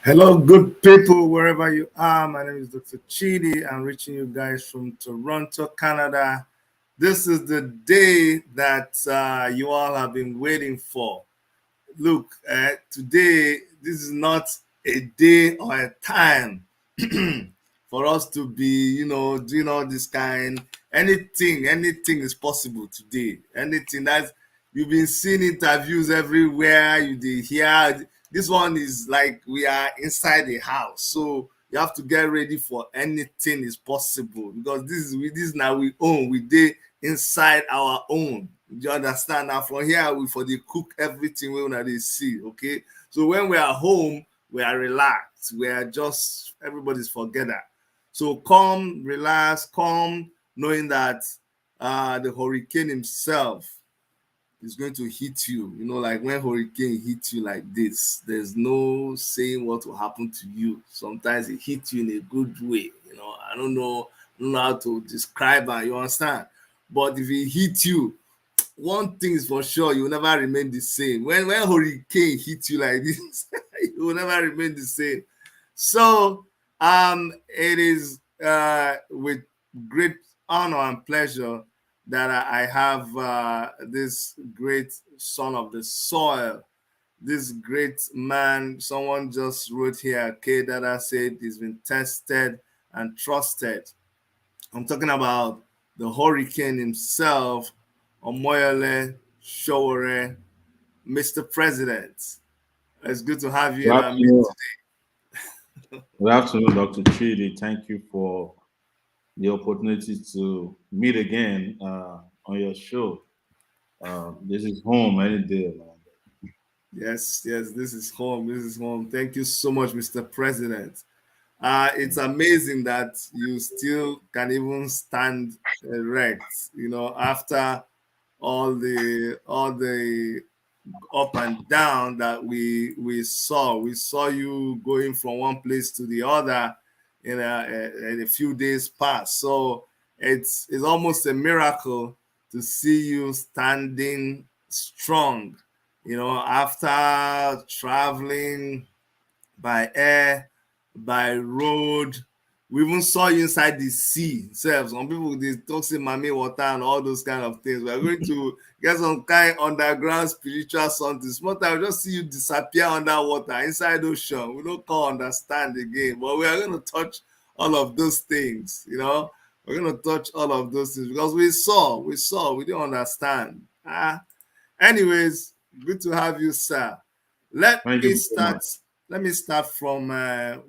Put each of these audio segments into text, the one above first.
Hello, good people, wherever you are. My name is Dr. Chidi. I'm reaching you guys from Toronto, Canada. This is the day that you all have been waiting for. Look, today, this is not a day or a time for us to be, doing all this kind. Anything is possible today. Anything that you've been seeing interviews everywhere, you did hear. This one is like we are inside the house, so you have to get ready for anything is possible because this now we own. We did inside our own. You understand? Now from here we for the cook everything we wanna see. Okay. So when we are home, we are relaxed. We are just everybody's forgether. So come, relax, come, knowing that the hurricane himself is going to hit you. Like when hurricane hits you like this, there's no saying what will happen to you. Sometimes it hits you in a good way. I don't know how to describe it. You understand? But if it hits you, one thing is for sure, you will never remain the same. When hurricane hits you like this, you will never remain the same. So it is with great honor and pleasure that I have this great son of the soil, this great man. Someone just wrote here, K Dada said he's been tested and trusted. I'm talking about the hurricane himself, Omoyele Sowore, Mr. President. It's good to have you Good in our midst afternoon. today. Good afternoon, Dr. Chidi. Thank you for the opportunity to meet again on your show. This is home any day, man. Yes, yes, this is home. This is home. Thank you so much, Mr. President. It's amazing that you still can even stand erect, after all the up and down that we saw. We saw you going from one place to the other in a few days past. So it's almost a miracle to see you standing strong. After traveling by air, by road. We even saw you inside the sea. Some people they talk say mami water and all those kind of things. We are going to get some kind underground spiritual something. Small time, we just see you disappear underwater inside ocean. We don't can understand again, but we are going to touch all of those things. We're going to touch all of those things because we didn't understand. Anyways, good to have you, sir. Let Thank me you so start. much. Let me start from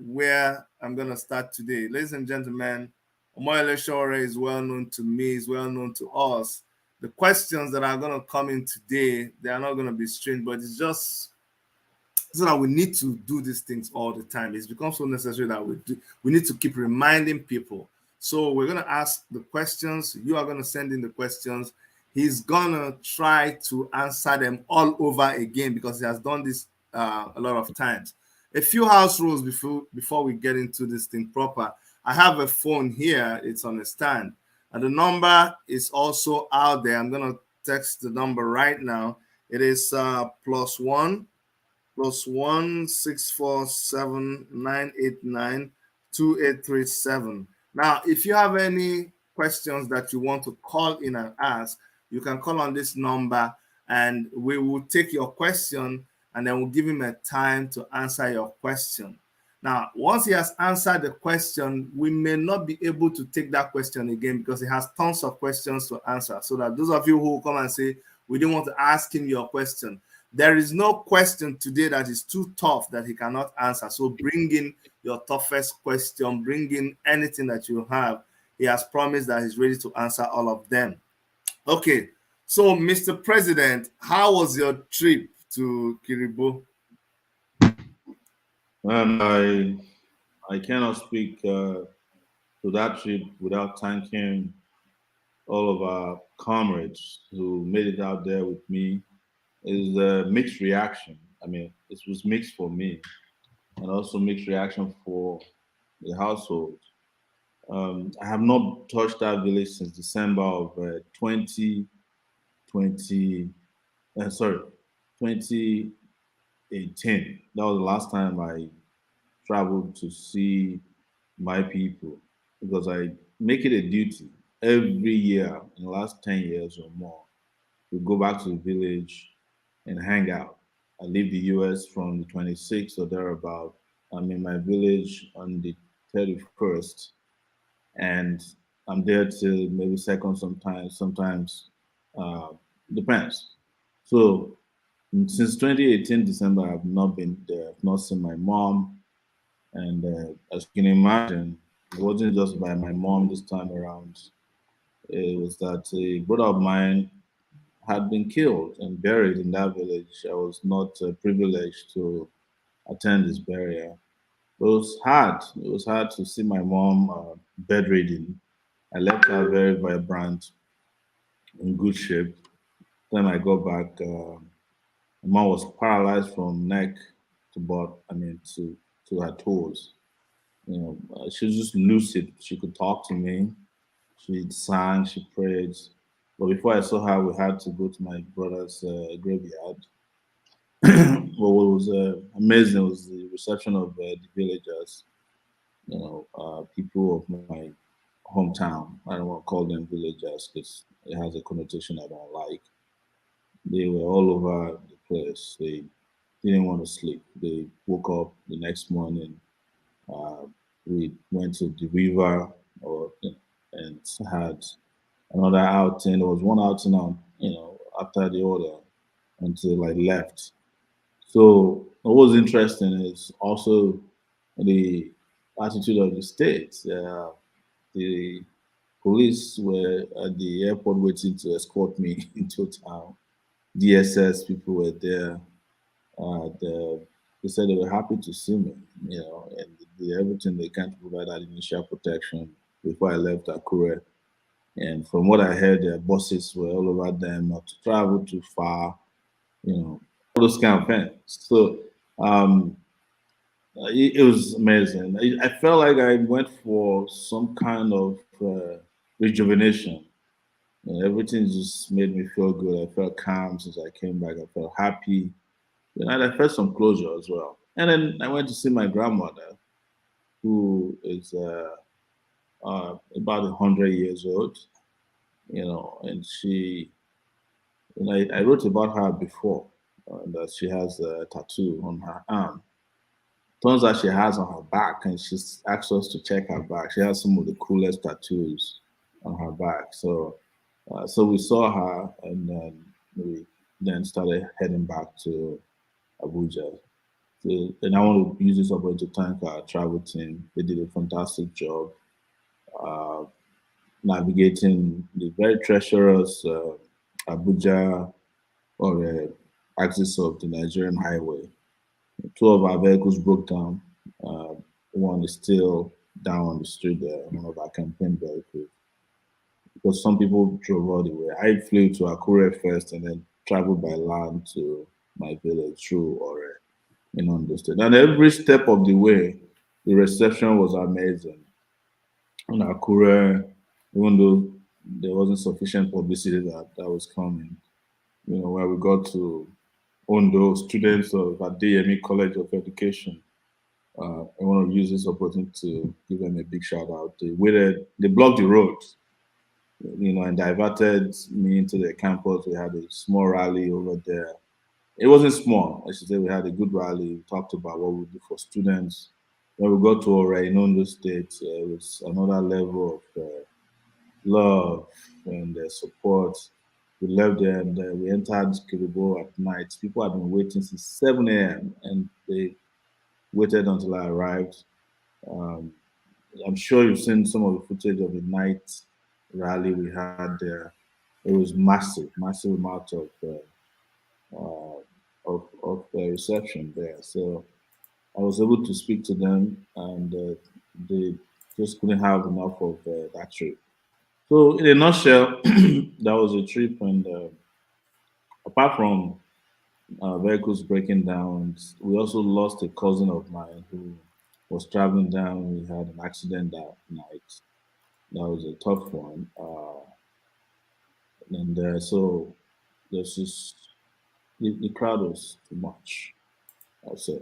where I'm gonna start today, ladies and gentlemen. Omoyele Sowore is well known to me. Is well known to us. The questions that are gonna come in today, they are not gonna be strange, but it's just so that we need to do these things all the time. It's become so necessary that we need to keep reminding people. So we're gonna ask the questions. You are gonna send in the questions. He's gonna try to answer them all over again because he has done this a lot of times. A few house rules before we get into this thing proper. I have a phone here. It's on a stand, and the number is also out there. I'm gonna text the number right now. It is +1 647 989 2837. Now, if you have any questions that you want to call in and ask, you can call on this number and we will take your question and then we'll give him a time to answer your question. Now, once he has answered the question, we may not be able to take that question again because he has tons of questions to answer. So that those of you who come and say, we didn't want to ask him your question, there is no question today that is too tough that he cannot answer. So bring in your toughest question, bring in anything that you have. He has promised that he's ready to answer all of them. Okay, so Mr. President, how was your trip to Kiribo? And I cannot speak to that trip without thanking all of our comrades who made it out there with me. It's a mixed reaction. I mean, it was mixed for me, and also mixed reaction for the household. I have not touched that village since December of 2020. Sorry, 2018. That was the last time I travel to see my people because I make it a duty every year in the last 10 years or more to go back to the village and hang out. I leave the US from the 26th or thereabout. I'm in my village on the 31st, and I'm there till maybe second sometimes, uh, depends. So since 2018 December, I've not been there. I've not seen my mom, and as you can imagine, it wasn't just by my mom this time around. It was that a brother of mine had been killed and buried in that village. I was not privileged to attend his burial. It was hard. It was hard to see my mom bedridden. I left her very vibrant, in good shape. Then I got back. My mom was paralyzed from neck to butt. I mean, to her toes. She was just lucid. She could talk to me. She sang. She prayed. But before I saw her, we had to go to my brother's graveyard. What was amazing was the reception of the villagers. People of my hometown. I don't want to call them villagers because it has a connotation I don't like. They were all over the place. They didn't want to sleep. They woke up the next morning. Uh, we went to the river and had another outing. There was one outing on, after the other until I left. So what was interesting is also the attitude of the state. The police were at the airport waiting to escort me into town. DSS people were there. They said they were happy to see me, and they did everything they can to provide that initial protection before I left Akure. And from what I heard, their bosses were all over them not to travel too far, all those kind of things. So um, it was amazing. I felt like I went for some kind of rejuvenation. Everything just made me feel good. I felt calm since I came back. I felt happy. And I felt some closure as well. And then I went to see my grandmother, who is about 100 years old. And she, I wrote about her before, that she has a tattoo on her arm. Turns out she has on her back, and she's asked us to check her back. She has some of the coolest tattoos on her back. So we saw her, and then we then started heading back to Abuja. So, and I want to use this opportunity to thank our travel team. They did a fantastic job uh, navigating the very treacherous Abuja or axis of the Nigerian highway. Two of our vehicles broke down. Uh, One is still down on the street there, one of our campaign vehicles. Because some people drove all the way. I flew to Akure first and then traveled by land to my village through Ore in Ondo State. And every step of the way, the reception was amazing. In Akure, even though there wasn't sufficient publicity that was coming, when we got to Ondo, students of Adeyemi College of Education, I want to use this opportunity to give them a big shout out. They blocked the road, and diverted me into the campus. We had a small rally over there. It wasn't small, I should say. We had a good rally. We talked about what we do for students. When we got to Ore in Ondo State, it was another level of love and support. We left there and we entered Kiribo at night. People had been waiting since 7 a.m. and they waited until I arrived. Um, I'm sure you've seen some of the footage of the night rally we had there. It was massive, massive amount of reception there. So I was able to speak to them, and they just couldn't have enough of that trip. So in a nutshell, that was a trip, and apart from vehicles breaking down, we also lost a cousin of mine who was traveling down. We had an accident that night. That was a tough one, and so there's just the crowd was too much. I'll say.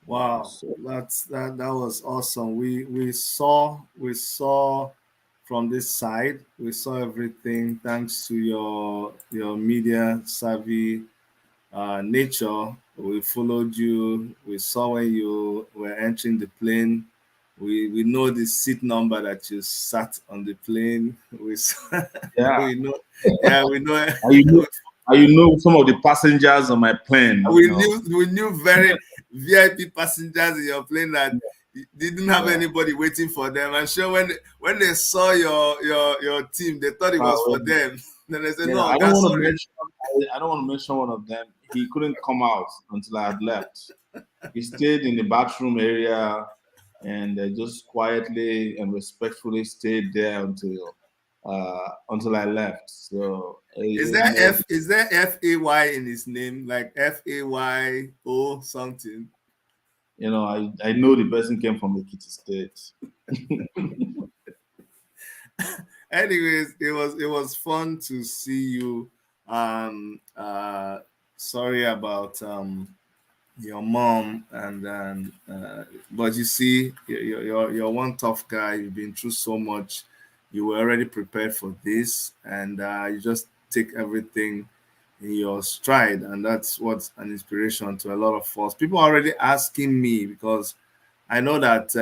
Wow, So that was awesome. We saw from this side. We saw everything thanks to your media savvy nature. We followed you. We saw when you were entering the plane. We know the seat number that you sat on the plane. yeah, We know, yeah, we know. and you know, and you know some of the passengers on my plane. You know, We knew very VIP passengers in your plane that didn't have yeah. anybody waiting for them. I'm sure when they saw your team, they thought it was for Well, them. Then they said, yeah, "No, I don't guys, want to sorry." mention. I don't want to mention one of them. He couldn't come out until I had left. He stayed in the bathroom area and just quietly and respectfully stayed there until I left. So you know, Is there FAY in his name, like FAY something? I know the person came from Ekiti State. Anyways, it was fun to see you. Um, uh, Sorry about your mom and then but you see you're one tough guy. You've been through so much. You were already prepared for this, and you just take everything in your stride, and that's what's an inspiration to a lot of us. People are already asking me because I know that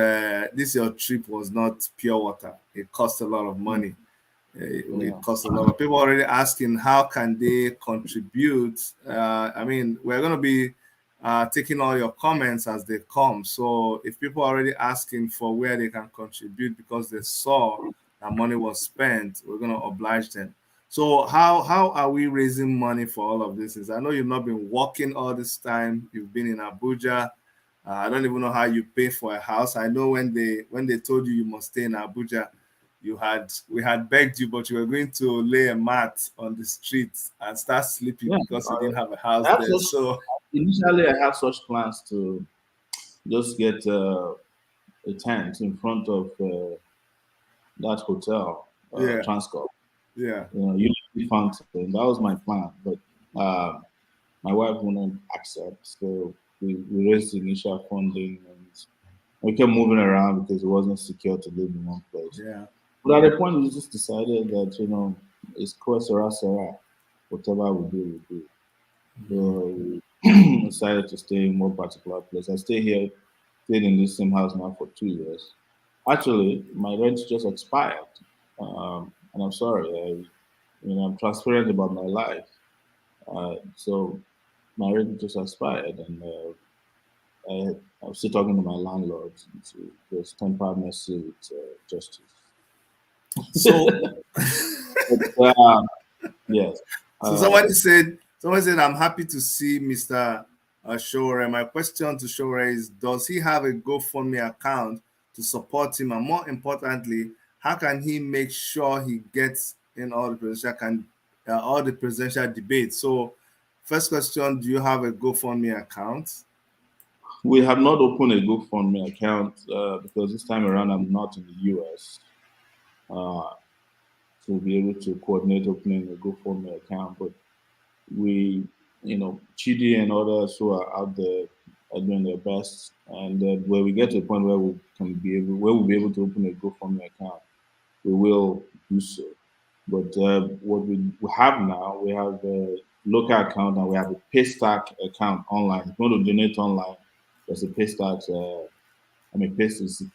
this your trip was not pure water. It cost a lot of money. It Yeah, costs a lot of people already asking how can they contribute. I mean, we're going to be taking all your comments as they come. So if people are already asking for where they can contribute because they saw that money was spent, we're going to oblige them. So how are we raising money for all of this? I know you've not been working all this time. You've been in Abuja. I don't even know how you pay for a house. I know when they told you you must stay in Abuja, we had begged you, but you were going to lay a mat on the street and start sleeping yeah. because you didn't have a house I had there. such, So initially, I had such plans to just get a tent in front of that hotel, yeah, Transcorp. yeah. Unity Fountain. That was my plan, but uh, my wife wouldn't accept. So we raised the initial funding and we kept moving around because it wasn't secure to live in one place. Yeah. But at the point, we just decided that, it's Koi Sera Sera. Whatever we do, we do. So we decided to stay in one particular place. I stayed in this same house now for 2 years. Actually, my rent just expired. And I'm sorry, I'm transparent about my life. So my rent just expired, and I'm still talking to my landlord to just temper mercy with justice. So But yes, so uh, somebody said I'm happy to see Mr. Shore. My question to Shore is, does he have a GoFundMe account to support him? And more importantly, how can he make sure he gets in all the presidential debates? So first question, do you have a GoFundMe account? we have not opened a GoFundMe account because this time around I'm not in the US uh, to be able to coordinate opening a GoFundMe account. But we, Chidi and others who are out there are doing their best. And where we get to a point where we'll be able to open a GoFundMe account, we will do so. But what we have now, we have a local account and we have a Paystack account online. If you want to donate online, there's a Paystack,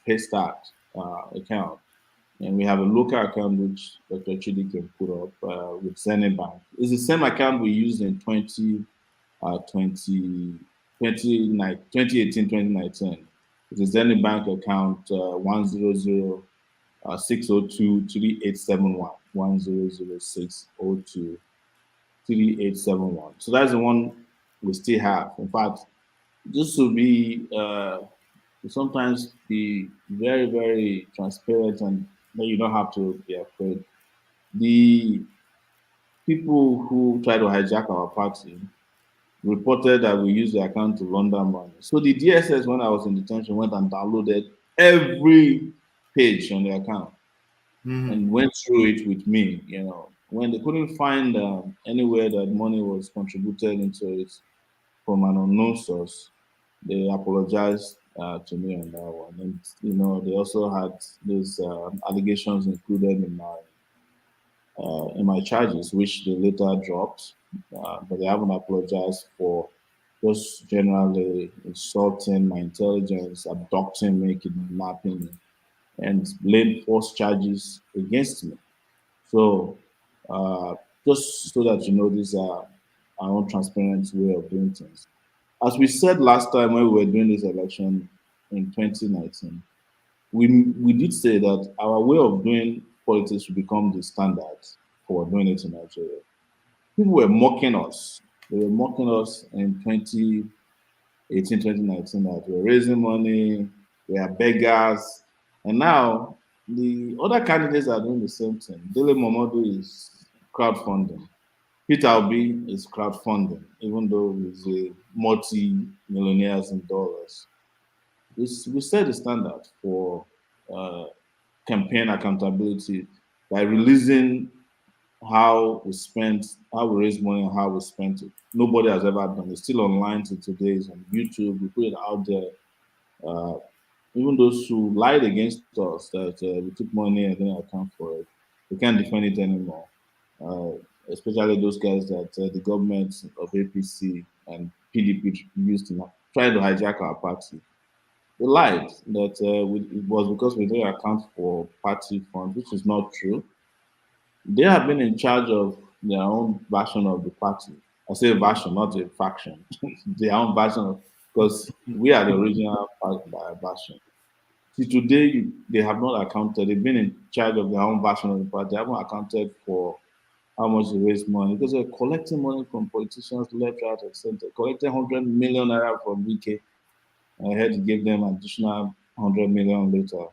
Paystack account. And we have a local account which Dr. Chidi can put up with Zenith Bank. It's the same account we used in 2018, 2019. It's a Zenith Bank account 100 602 So that's the one we still have. In fact, just to be to sometimes be very, very transparent and then you don't have to be afraid. The people who try to hijack our party reported that we used the account to launder money. So the DSS, when I was in detention, went and downloaded every page on the account Mhm. and went through it with me. When they couldn't find anywhere that money was contributed into it from an unknown source, They apologized to me on that one, and they also had these allegations included in my charges, which they later dropped. But they haven't apologized for just generally insulting my intelligence, abducting me, kidnapping me, and laid false charges against me. So, uh, just so that you know, these are our own transparent way of doing things. As we said last time when we were doing this election in 2019, we did say that our way of doing politics will become the standard for doing it in Nigeria. People were mocking us. They were mocking us in 2018, 2019 that we're raising money, we are beggars. And now the other candidates are doing the same thing. Dele Momodu is crowdfunding. Peter Obi is crowdfunding, even though he's a multi-millionaires in dollars. We set the standard for uh, campaign accountability by releasing how we raise money, and how we spent it. Nobody has ever done. It's still online to today. It's on YouTube. We put it out there. Uh, Even those who lied against us that we took money and didn't account for it, we can't defend it anymore. Uh, Especially those guys that the government of APC and PDP used to try to hijack our party. They lied that it was because we didn't account for party funds, which is not true. They have been in charge of their own version of the party. I say version, not a faction. Their own version of, because we are the original version. See, today they have not accounted. They've been in charge of their own version of the party. They haven't accounted for how much they raise money because they're collecting money from politicians left, right, and center. Collecting 100 million naira from WK. I had to give them additional 100 million later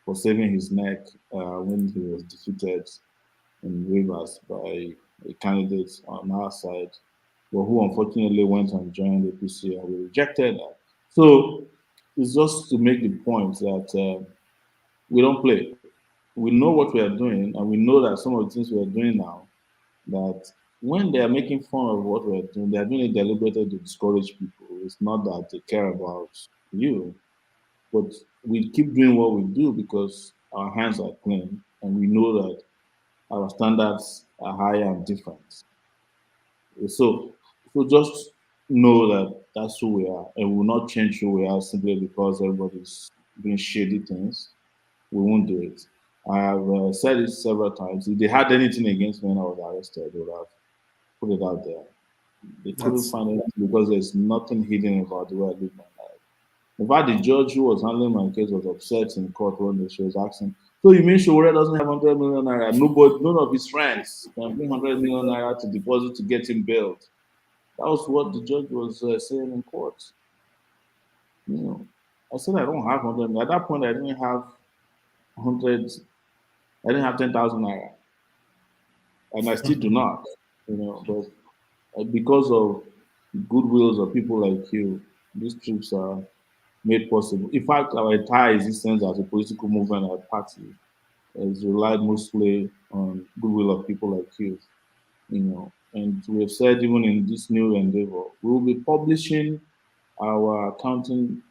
for saving his neck when he was defeated in Rivers by a candidate on our side, but who unfortunately went and joined the APC and we rejected that. So it's just to make the point that we don't play. We know what we are doing, and we know that some of the things we are doing now, that when they are making fun of what we are doing, they are doing it deliberately to discourage people. It's not that they care about you, but we keep doing what we do because our hands are clean and we know that our standards are higher and different. So, so just know that that's who we are, and we will not change who we are simply because everybody's doing shady things. We won't do it. I have said it several times. If they had anything against me when I was arrested, they would have put it out there. They couldn't That's find anything because there's nothing hidden about the way I live my life. In fact, the judge who was handling my case was upset in court one day. She was asking, "So you mean Showore doesn't have 100 million naira? Nobody, none of his friends can bring 100 million naira to deposit to get him bailed." That was what the judge was saying in court. You know, I said I don't have 100. At that point, I didn't have 100. I didn't have 10,000 naira, and I still do not. But because of goodwills of people like you, these trips are made possible. In fact, our entire existence as a political movement or party is relied mostly on goodwill of people like you. And we have said even in this new endeavor, we will be publishing our accounting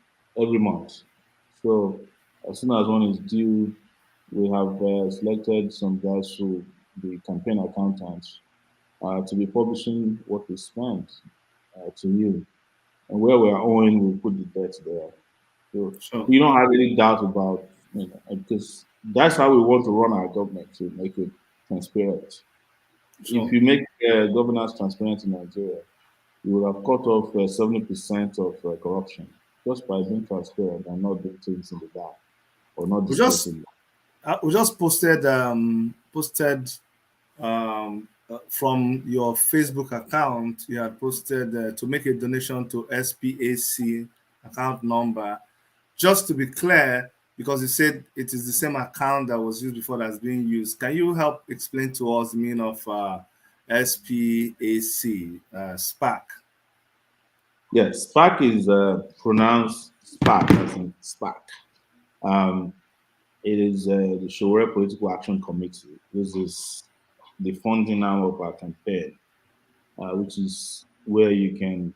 every month. So as soon as one is due, we have selected some guys who be campaign accountants to be publishing what we spent to you. And where we are owing, we put the debt there. So sure, you don't have any doubt about, because that's how we want to run our government to make it transparent. If sure. you make governance transparent in Nigeria, you will have cut off 70% of corruption just by being transparent and not doing things in the dark or not We just disclosing. we just posted from your Facebook account. You had posted to make a donation to SPAC account number. Just to be clear, because you said it is the same account that was used before that's being used. Can you help explain to us the meaning of SPAC, SPAC? Yes, SPAC is pronounced SPAC, as in SPAC. Um, it is the Shore Political Action Committee. This is the funding arm of our campaign, which is where you can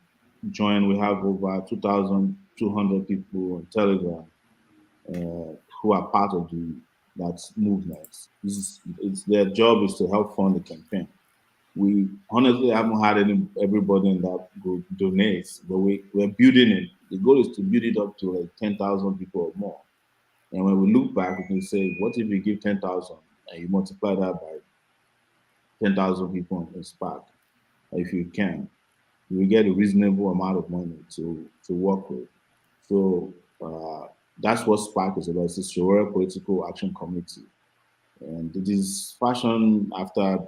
join. We have over 2,000 200 people on Telegram who are part of the that movement. It's their job is to help fund the campaign. We honestly haven't had everybody in that group donate, but we're building it. The goal is to build it up to like 10,000 people or more. And when we look back, we can say, what if we give 10,000 and you multiply that by 10,000 people in Spark? If you can, you will get a reasonable amount of money to work with. So that's what Spark is about. It's a Sowore Political Action Committee, and it is fashioned after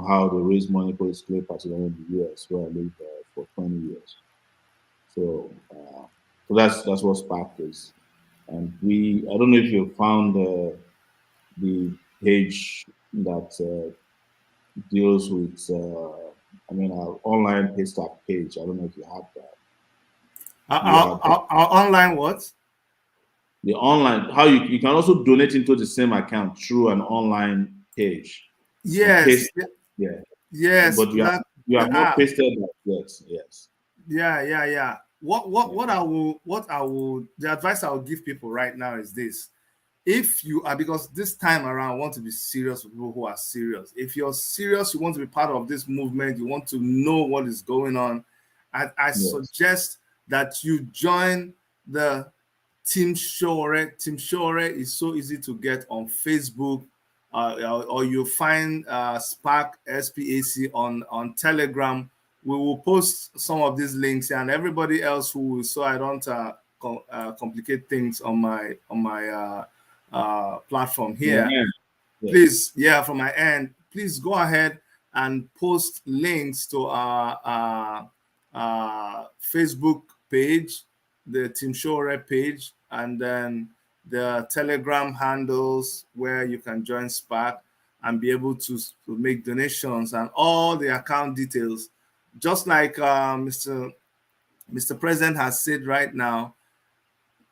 how they raise money politically, particularly in the US, where I lived for 20 years. So, so that's what Spark is. And I don't know if you found the page that deals with, our online pay stack page. I don't know if you have that. Do you have that? Our online what? The online, how you can also donate into the same account through an online page and Yes, paste. Yeah, yes, but you have the not app. pasted that yet. Yes, Yeah. yeah, The advice I will give people right now is this. If you are, because this time around, I want to be serious with people who are serious. If you're serious, you want to be part of this movement, you want to know what is going on, I yes. suggest that you join the Team Shore. Team Shore is so easy to get on Facebook, or you find Spark SPAC on Telegram. We will post some of these links, and everybody else who, so I don't complicate things on my platform here. Yeah, yes, Please, yeah, from my end, please go ahead and post links to our Facebook page, the Team Shore page, and then the Telegram handles where you can join Spark and be able to make donations and all the account details. Just like Mr. President has said right now,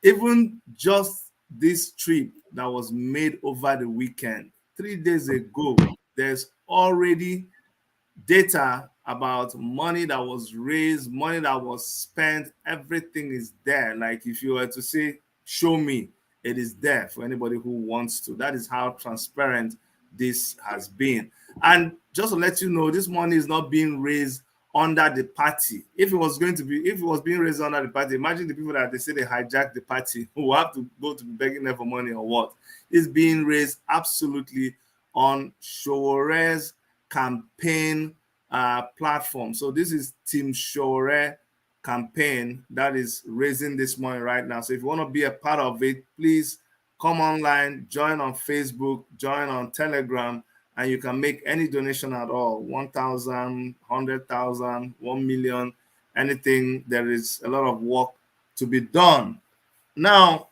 even just this trip that was made over the weekend, 3 days ago, there's already data about money that was raised, money that was spent, everything is there. Like if you were to say, show me, it is there for anybody who wants to. That is how transparent this has been. And just to let you know, this money is not being raised under the party. If it was being raised under the party, imagine the people that they say they hijacked the party who have to go to be begging them for money or what. It's being raised absolutely on Showore's campaign platform. So this is Team Shore campaign that is raising this money right now. So if you want to be a part of it, please come online, join on Facebook, join on Telegram, and you can make any donation at all, 1,000, 100,000, 1 million, anything. There is a lot of work to be done. Now,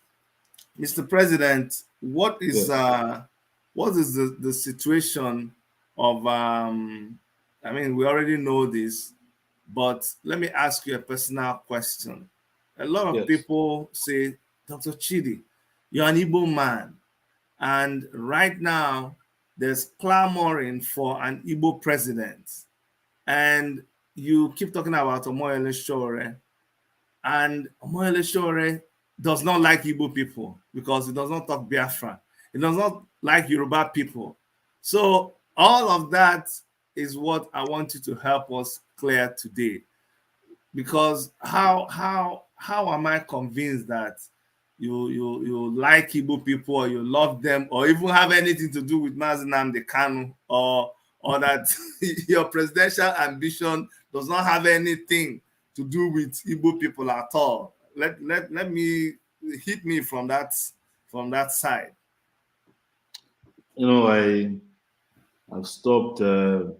Mr. President, yes, what is the situation of I mean, we already know this, but let me ask you a personal question. A lot of yes, people say, Dr. Chidi, you're an Igbo man, and right now there's clamoring for an Igbo president, and you keep talking about Omoyele Sowore, and Omoyele Sowore does not like Igbo people because he does not talk Biafra. He does not like Yoruba people. So all of that is what I want you to help us clear today. Because how am I convinced that you like Igbo people, or you love them, or even have anything to do with Mazi Nnamdi Kanu, or that your presidential ambition does not have anything to do with Igbo people at all? Let me hit me from that side. you know, I've stopped. I've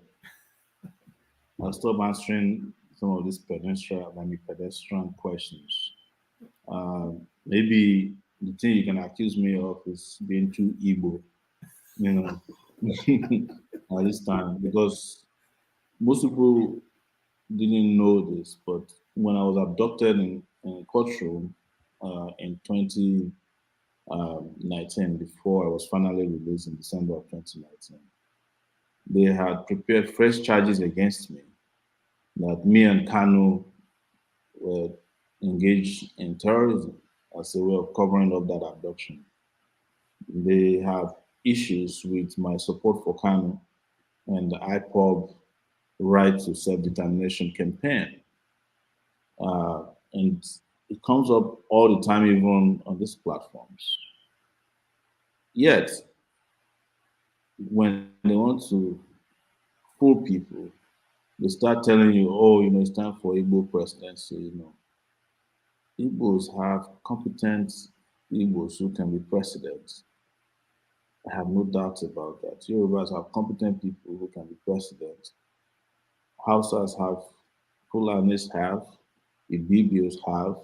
stopped answering some of these pedestrian questions. Maybe the thing you can accuse me of is being too Igbo, you know, at this time, because most people didn't know this, but when I was abducted in a courtroom in 2019, before I was finally released in December of 2019, they had prepared fresh charges against me that me and Kanu were engage in terrorism as a way of covering up that abduction. They have issues with my support for Kanu and the IPOB right to self-determination campaign. And it comes up all the time, even on these platforms. Yet, when they want to fool people, they start telling you, oh, it's time for Igbo presidency. Igbos have competent Igbos who can be president. I have no doubt about that. Yorubas have competent people who can be president. Hausas have, Fulanis have, Ibibios have.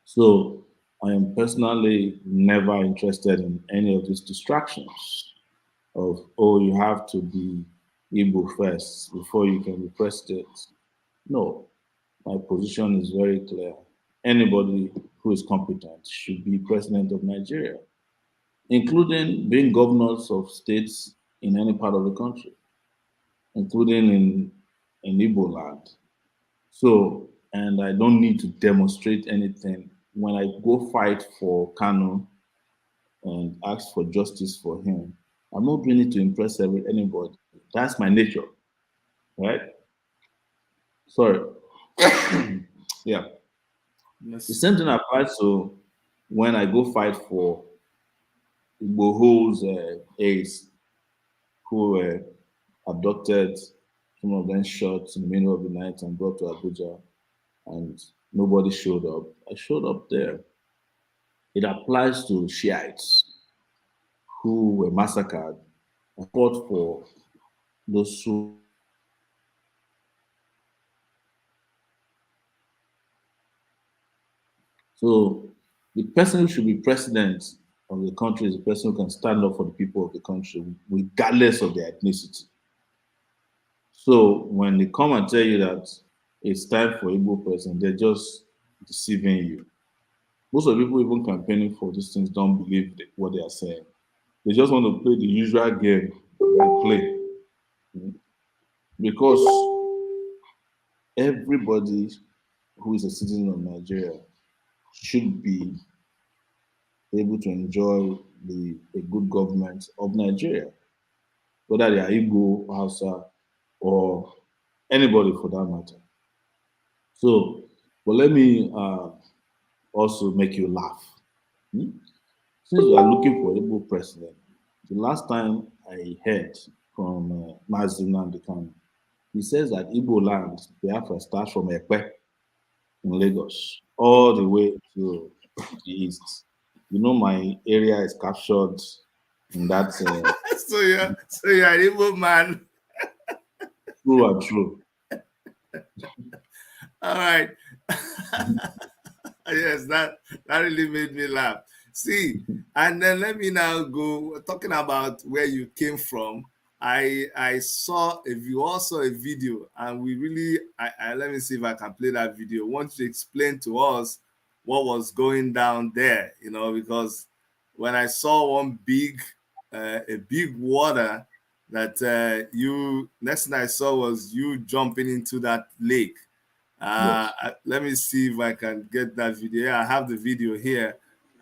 So I am personally never interested in any of these distractions of, oh, you have to be Igbo first before you can be president. No, my position is very clear. Anybody who is competent should be president of Nigeria, including being governors of states in any part of the country, including in Igbo land. So, and I don't need to demonstrate anything. When I go fight for Kano and ask for justice for him, I'm not doing it to impress anybody. That's my nature, right? Sorry. Yeah. The Yes. same thing applies to when I go fight for Igboho's aides who were abducted, some of them shot in the middle of the night and brought to Abuja, and nobody showed up. I showed up there. It applies to Shiites who were massacred. I fought for those who. So the person who should be president of the country is the person who can stand up for the people of the country, regardless of their ethnicity. So when they come and tell you that it's time for Igbo president, they're just deceiving you. Most of the people even campaigning for these things don't believe what they are saying. They just want to play the usual game they play because everybody who is a citizen of Nigeria should be able to enjoy a good government of Nigeria, whether they are Igbo, Hausa, or anybody for that matter. So, but let me also make you laugh. Hmm? Since you are looking for Igbo president, the last time I heard from Mazi Nnamdi Kanu, he says that Igbo land, Biafra, starts from Ekpe in Lagos all the way to the east. My area is captured in that So you're an Igbo man. true and true. All right. Yes, that really made me laugh. See, and then let me now go talking about where you came from. I saw a view, also a video, and we really I let me see if I can play that video. I want you to explain to us what was going down there, because when I saw one big a big water that you next thing I saw was you jumping into that lake. Yes, Let me see if I can get that video. Yeah, I have the video here.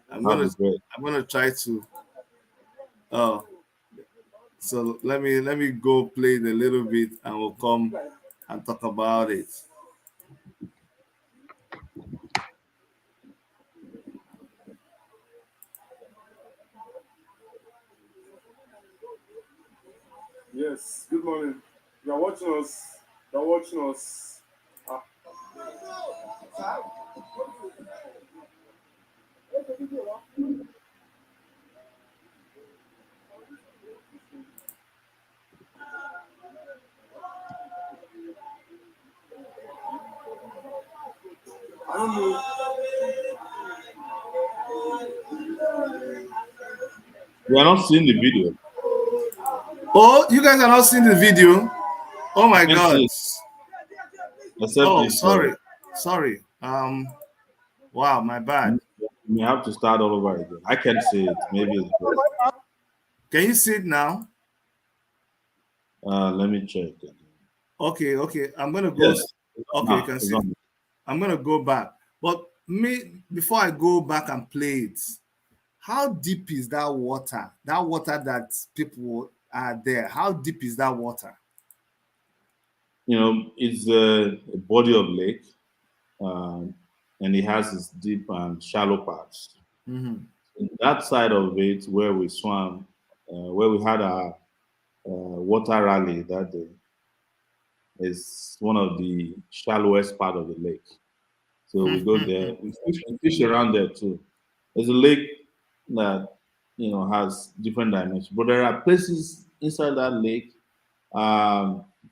I'm have gonna the great. I'm gonna try to. Oh, so let me go play it a little bit, and we'll come and talk about it. Yes. Good morning. You're watching us. You're watching us. Ah. I don't know. We are not seeing the video. Oh, you guys are not seeing the video. Oh I my can't God. see it except Oh, if sorry. Wow, my bad. you have to start all over again. I can't see it. Maybe it's Can you see it now? let me check. Okay. I'm gonna go. Yes, it's on Okay, you now. can It's see. on. I'm gonna go back. But me, before I go back and play it, how deep is that water? That water that people are there. How deep is that water? It's a body of lake, um, and it has its deep and shallow parts. Mm-hmm. That side of it where we swam, where we had our water rally that day, is one of the shallowest part of the lake. So we go there. We fish around there too. There's a lake that has different dimensions, but there are places inside that lake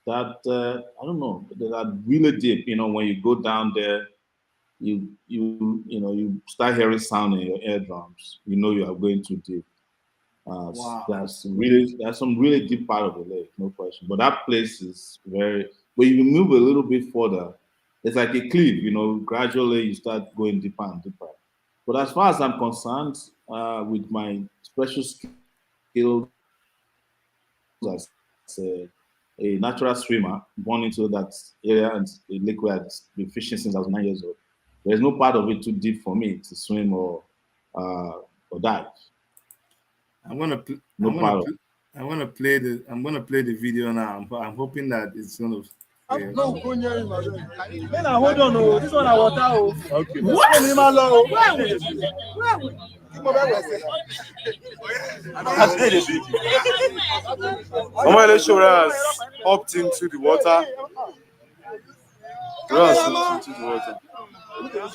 that I don't know. That are really deep. When you go down there, you start hearing sound in your eardrums. You know you are going too deep. Wow. That's some really deep part of the lake, no question. But that place is very. When you move a little bit further, it's like a cliff. Gradually you start going deeper and deeper. But as far as I'm concerned, with my special skills as a natural swimmer, born into that area and a lake where I've been fishing since I was 9 years old, there's no part of it too deep for me to swim or dive. I'm gonna pl- I'm No gonna part of pl- I'm gonna play the video now. I'm hoping that it's gonna. Yeah. No, then I hold on. Oh, this one I water. Oh, Okay. what? Omoyele Sowore has hopped into the water. Sowore has hopped into the water.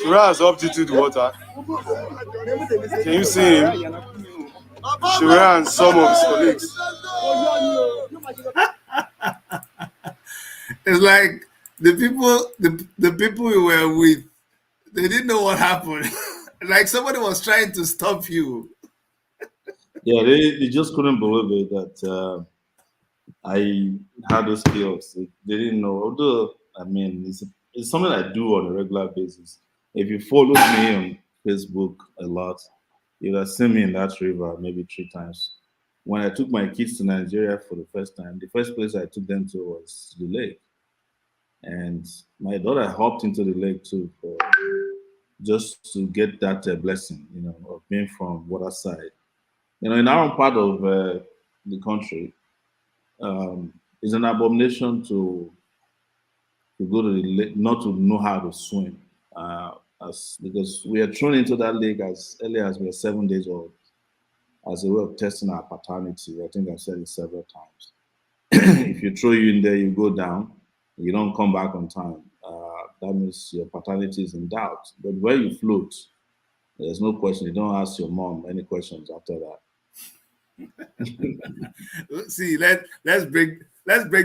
Sowore has hopped into the water. Can you see him? Sowore and some of his colleagues. It's like the people we were with, they didn't know what happened. Like somebody was trying to stop you. Yeah, they just couldn't believe it that I had those skills. They didn't know. Although, I mean, it's something I do on a regular basis. If you follow me on Facebook a lot, you'll have seen me in that river maybe 3 times. When I took my kids to Nigeria for the first time, the first place I took them to was the lake. And my daughter hopped into the lake too, just to get that blessing, of being from water side. In our own part of the country, it's an abomination to go to the lake, not to know how to swim. Because we are thrown into that lake as early as we are 7 days old as a way of testing our paternity. I think I've said it several times. If you throw you in there, you go down, you don't come back on time. That means your paternity is in doubt. But where you float, there's no question. You don't ask your mom any questions after that. See, let's break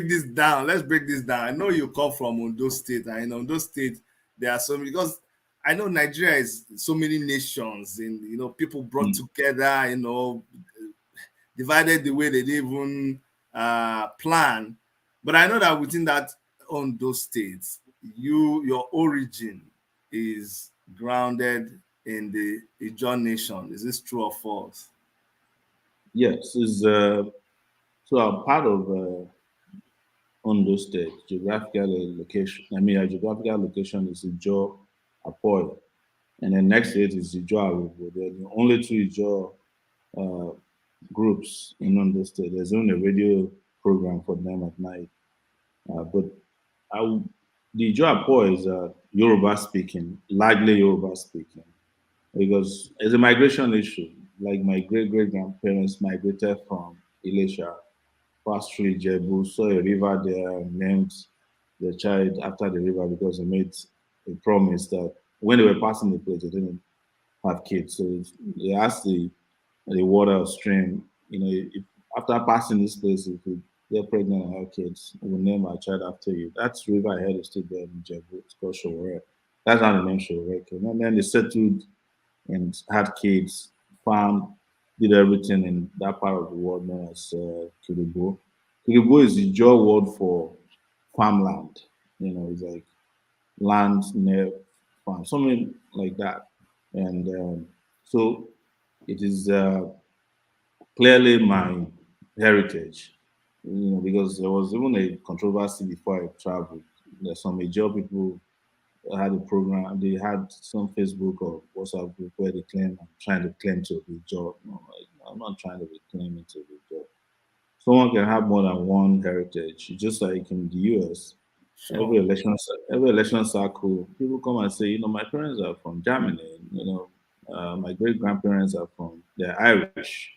this down. Let's break this down. I know you come from Ondo State, and in Ondo State there are so many, because I know Nigeria is so many nations, and people brought Mm. together, divided the way they didn't even plan. But I know that within that Ondo State, your origin is grounded in the Ijaw nation. Is this true or false? Yes, so a part of Ondo State, geographical location. I mean, our geographical location is Ijaw Apoy, and then next to it is Ijaw Arubo. They're the only two Ijaw uh, groups in Ondo State. There's only a radio program for them at night. But I, would- the Ijaw Apoy is Yoruba speaking, largely Yoruba speaking, because it's a migration issue. Like my great great grandparents migrated from Elisha, passed through Ijebu, saw a river there, named the child after the river because they made a promise that when they were passing the place, they didn't have kids. So they asked the water or stream, if after passing this place, if we get pregnant and have kids, we'll name our child after you. That's river I heard is still there in Ijebu. It's called Showore. That's how the name Showore came. And then they settled and had kids, farmed, did everything in that part of the world known as Kiribo. Kiribo is the jaw word for farmland. It's like land near farm, something like that. And so it is clearly my heritage, because there was even a controversy before I traveled. There's some major people had a program. They had some Facebook or WhatsApp group where they claim I'm trying to claim to be job. No, I'm not trying to be claiming to be job. Someone can have more than one heritage. Just like in the US, Sure. every election cycle, people come and say, my parents are from Germany. My great grandparents are they're Irish,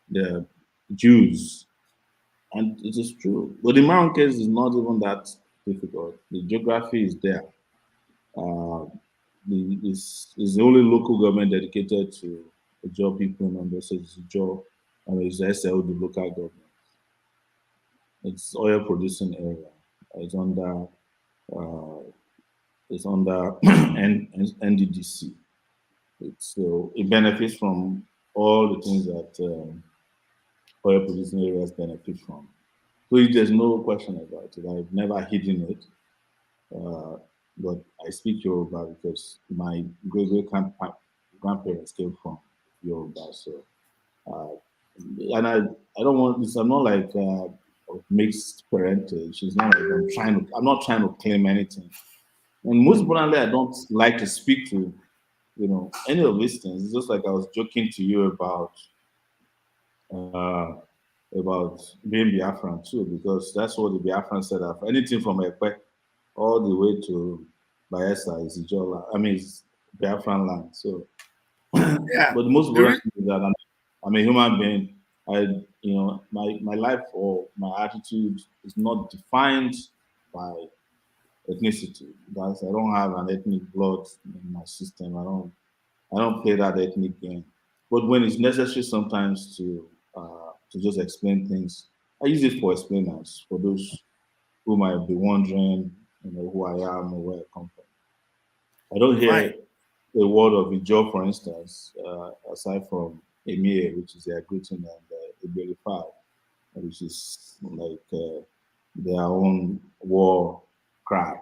they're Jews, and it is true. But the Maroon case is not even that difficult. The geography is there. Uh, is the only local government dedicated to the job people in Ondo State. It's a job, it's the SL, the local government. It's oil producing area. It's under uh, it's under NDDC. So it benefits from all the things that oil producing areas benefit from. So there's no question about it. I've never hidden it. Uh, but I speak Yoruba because my great great grandparents came from Yoruba. So, uh, and I don't want this. I'm not like of mixed parentage. It's not like I'm not trying to claim anything. And most importantly, I don't like to speak to any of these things. It's just like I was joking to you uh, about being Biafran too, because that's what the Biafran said. Anything from Ekpe all the way to Bayelsa is Ijola. I mean, it's Biafran land. So, Yeah. but the most The important re- thing is that I'm a human being. My life or my attitude is not defined by ethnicity. That's I don't have an ethnic blood in my system. I don't play that ethnic game. But when it's necessary sometimes to just explain things, I use it for explainers for those who might be wondering, who I am or where I come from. I don't Fine. hear a word of a job, for instance, aside from Emir, which is their greeting, and Iberifa, which is like their own war cry,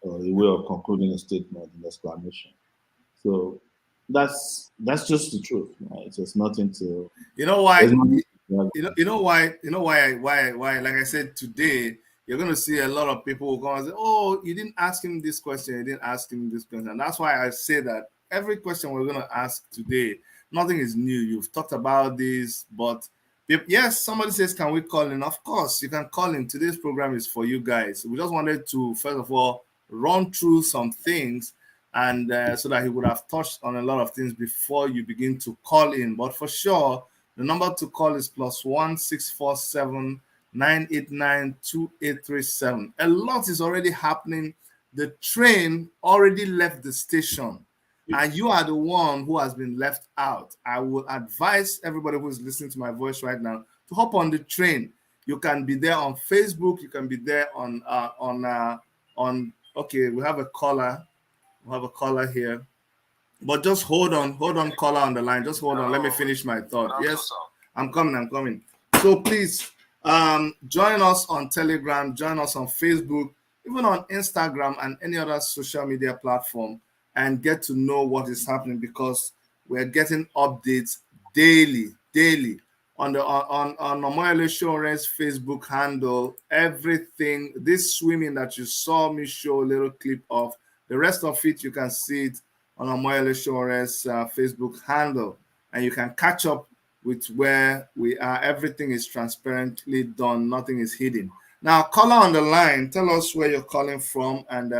or a way of concluding a statement, an exclamation. So that's just the truth. Right? There's nothing to. You know why? There's nothing to Why. Like I said today, you're going to see a lot of people who come and say, "Oh, you didn't ask him this question. You didn't ask him this question." And that's why I say that every question we're going to ask today, nothing is new. You've talked about this, but yes, somebody says, "Can we call in?" Of course, you can call in. Today's program is for you guys. We just wanted to first of all run through some things and so that he would have touched on a lot of things before you begin to call in. But for sure, the number to call is +1 647 989 2837. A lot is already happening. The train already left the station, and you are the one who has been left out. I will advise everybody who is listening to my voice right now to hop on the train. You can be there on Facebook. You can be there on. Okay, we have a caller. We have a caller here. But just hold on, caller on the line. Just hold on. Let me finish my thought. Yes, I'm coming. I'm coming. So please, join us on Telegram. Join us on Facebook, even on Instagram and any other social media platform, and get to know what is happening because we're getting updates daily, daily on the on Omoyele Sowore's Facebook handle. Everything this swimming that you saw me show a little clip of. The rest of it you can see it on Omoyele Sowore's Facebook handle, and you can catch up with where we are. Everything is transparently done, nothing is hidden. Now, caller on the line, tell us where you're calling from, and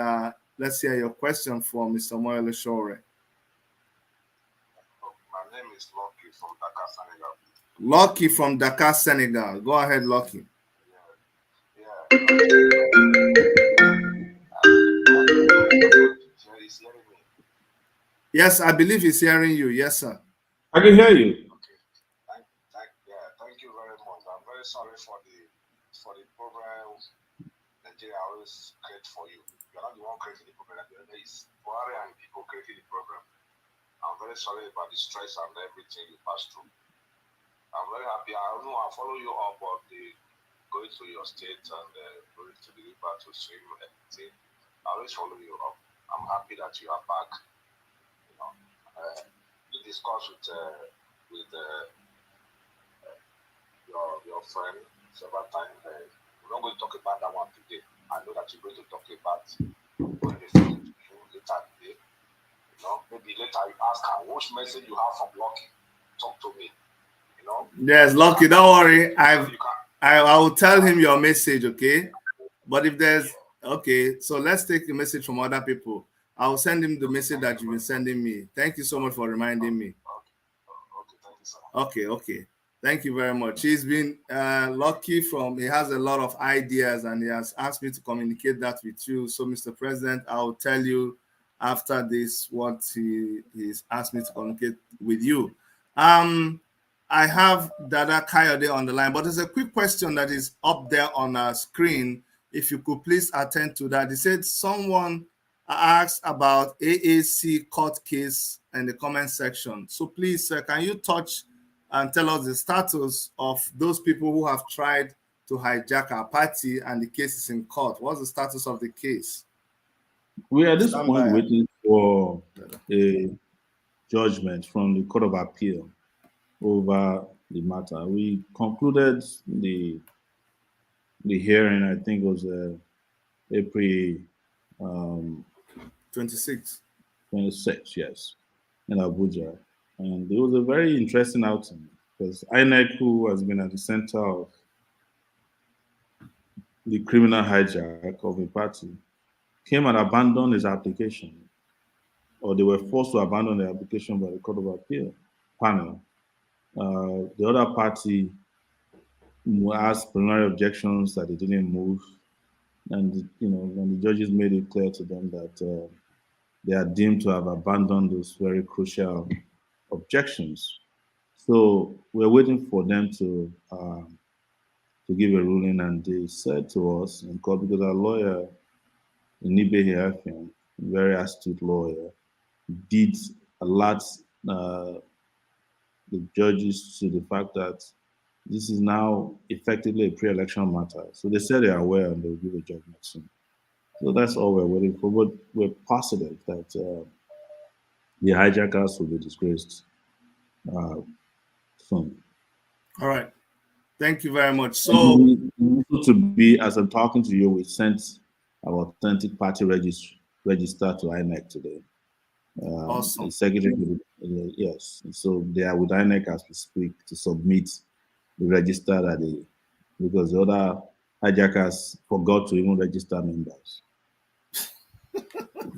let's hear your question for Mr. Omoyele Sowore. My name is Lucky from Dakar, Senegal. Lucky from Dakar, Senegal. Go ahead, Lucky. Yeah. He's hearing me. Yes, I believe he's hearing you. Yes, sir. I can hear you. Okay. Thank you very much. I'm very sorry for the program Nigeria always create for you. You're not the one creating the program. There is Buhari and people creating the program. I'm very sorry about the stress and everything you pass through. I'm very happy. I know I follow you up on the going to your state and going to the river to swim and everything. I always follow you up. I'm happy that you are back. You know, to discuss with your friend several times. We're not going to talk about that one today. I know that you're going to talk about going the later today. You know, maybe later you ask her which message you have from Lucky. Talk to me. You know. Yes, Lucky, don't worry. I will tell him your message, okay? But if there's okay, so let's take a message from other people. I'll send him the message that you've been sending me. Thank you so much for reminding me. Okay, thank you, sir. Okay. Thank you very much. He's been lucky he has a lot of ideas and he has asked me to communicate that with you. So, Mr. President, I'll tell you after this what he's asked me to communicate with you. I have Dada Kayode on the line, but there's a quick question that is up there on our screen. If you could please attend to that. He said someone asked about AAC court case in the comment section. So please, sir, can you touch and tell us the status of those people who have tried to hijack our party and the case is in court? What's the status of the case? We are at this point waiting for a judgment from the Court of Appeal over the matter. We concluded the hearing, I think it was April 26, yes, in Abuja. And it was a very interesting outing because INEC, who has been at the center of the criminal hijack of a party, came and abandoned his application, or they were forced to abandon the application by the Court of Appeal panel. The other party asked preliminary objections that they didn't move, and when the judges made it clear to them that they are deemed to have abandoned those very crucial objections. So we're waiting for them to give a ruling, and they said to us in court, because our lawyer, Nibe Heafian, very astute lawyer, did alert the judges to the fact that this is now effectively a pre-election matter. So they said they are aware and they'll give a judgment soon. So that's all we're waiting for. But we're positive that the hijackers will be disgraced soon. All right. Thank you very much. So to be, as I'm talking to you, we sent our authentic party register to INEC today. Awesome. The secretary, yes. So they are with INEC as we speak to submit the register because the other hijackers forgot to even register members.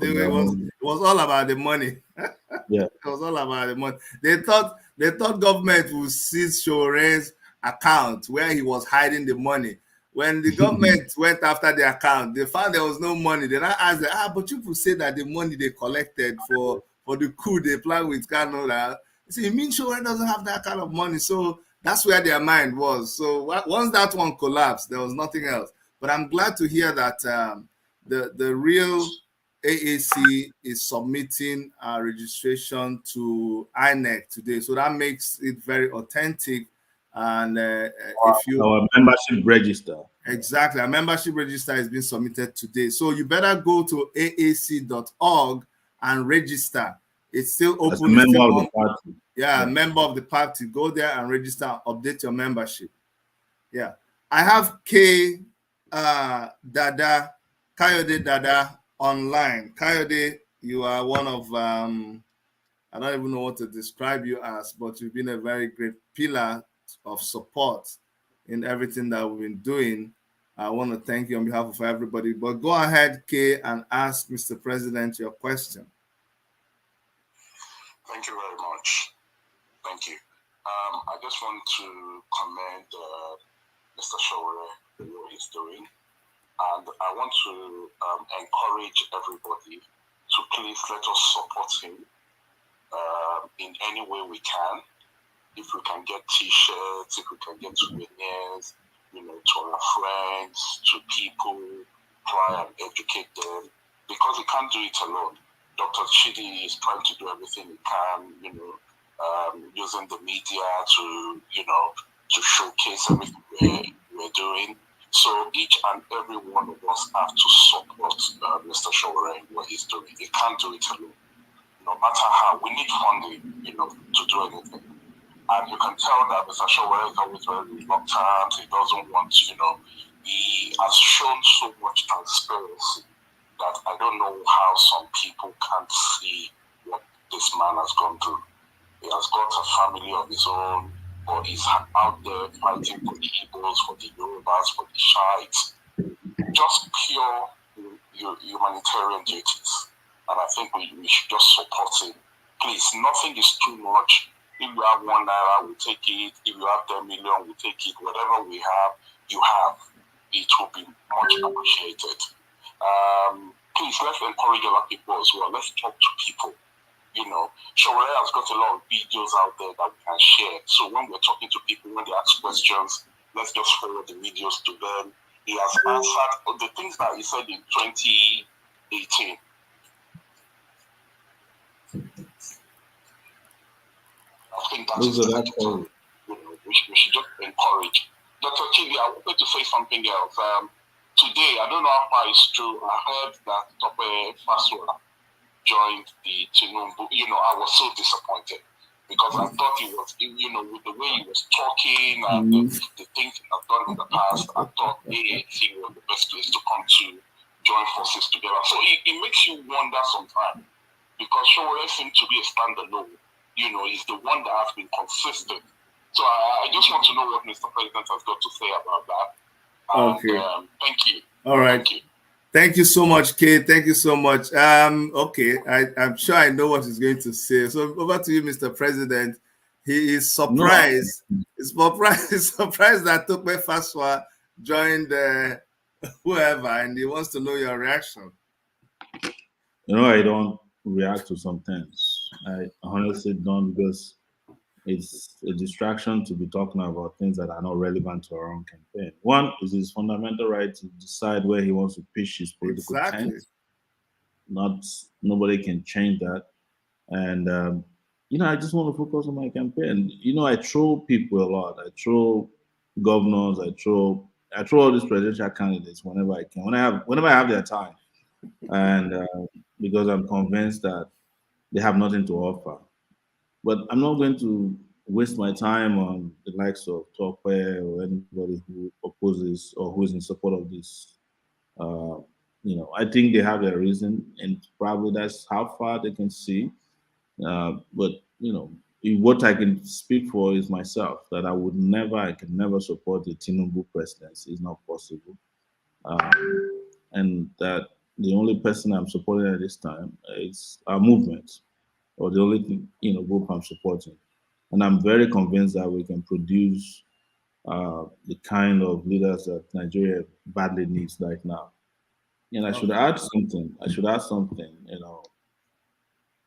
It was all about the money. Yeah. It was all about the money. They thought government would seize Shore's account where he was hiding the money. When the government went after the account, they found there was no money. They now asked them, but you could say that the money they collected for the coup they planned with Kano, see, it means Shore doesn't have that kind of money. So that's where their mind was. So once that one collapsed, there was nothing else. But I'm glad to hear that the real AAC is submitting registration to INEC today. So that makes it very authentic. And if you our membership register, exactly, our membership register has been submitted today. So you better go to aac.org and register. It's still open. As a member of the party. Yeah, member of the party. Go there and register, update your membership. Yeah. I have Kayode Dada online. Kayode, you are one of I don't even know what to describe you as, but you've been a very great pillar of support in everything that we've been doing. I want to thank you on behalf of everybody. But go ahead, Kay, and ask Mr. President your question. Thank you very much. Thank you. I just want to commend Mr. Sowore for what he's doing. And I want to encourage everybody to please let us support him in any way we can. If we can get T-shirts, if we can get souvenirs, to our friends, to people, try and educate them, because he can't do it alone. Dr. Chidi is trying to do everything he can, using the media to showcase everything we're doing. So each and every one of us have to support Mr. Sowore in what he's doing. He can't do it alone. No matter how, we need funding, to do anything. And you can tell that Mr. Sowore is always very reluctant. He doesn't want, he has shown so much transparency that I don't know how some people can't see what this man has gone through. He has got a family of his own, but he's out there fighting for the Igbos, for the Yorubas, for the Shiites. Just pure humanitarian duties. And I think we should just support him. Please, nothing is too much. If you have 1 naira, we'll take it. If you have 10 million, we'll take it. Whatever we have, you have. It will be much appreciated. Please, let's encourage other people as well. Let's talk to people. You know, Sowore has got a lot of videos out there that we can share. So when we're talking to people, when they ask questions, let's just forward the videos to them. He has answered the things that he said in 2018. I think that is the attitude. We should just encourage. Dr. Chidi, I wanted to say something else. Today, I don't know how far it's true. I heard that Tope Fasua joined the Tinubu. You know, I was so disappointed because I thought he was, you know, with the way he was talking and the things he has done in the past, I thought AAT was the best place to come to join forces together. So it makes you wonder sometimes because Sowore seems to be a standalone. You know, he's the one that has been consistent. So I just want to know what Mr. President has got to say about that. And, Okay. Thank you. All right. Thank you. Thank you so much, Kate. Thank you so much. Okay, I'm sure I know what he's going to say. So over to you, Mr. President. He is surprised. No. He's surprised that Tope Faswa joined whoever, and he wants to know your reaction. You know, I don't react to some things. I honestly don't because it's a distraction to be talking about things that are not relevant to our own campaign. One is his fundamental right to decide where he wants to pitch his political tent. Nobody can change that. And you know, I just want to focus on my campaign. You know, I troll people a lot. I troll governors. I troll all these presidential candidates whenever I can. Whenever I have their time, and because I'm convinced that they have nothing to offer. But I'm not going to waste my time on the likes of Tope or anybody who opposes or who is in support of this. Uh, you know, I think they have their reason, and probably that's how far they can see. But you know, what I can speak for is myself. That I can never support the Tinubu presidency. It's not possible. And that the only person I'm supporting at this time is our movement, or the only group I'm supporting. And I'm very convinced that we can produce the kind of leaders that Nigeria badly needs right now. And I should add something. You know,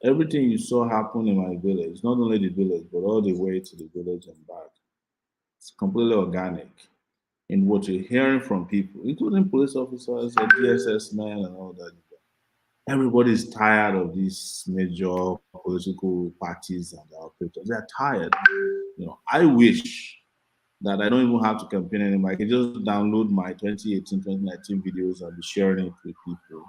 everything you saw happen in my village, not only the village, but all the way to the village and back, it's completely organic in what you're hearing from people, including police officers and DSS men and all that. Everybody's tired of these major political parties and their operators. They're tired. You know, I wish that I don't even have to campaign anymore. I can just download my 2018, 2019 videos and be sharing it with people.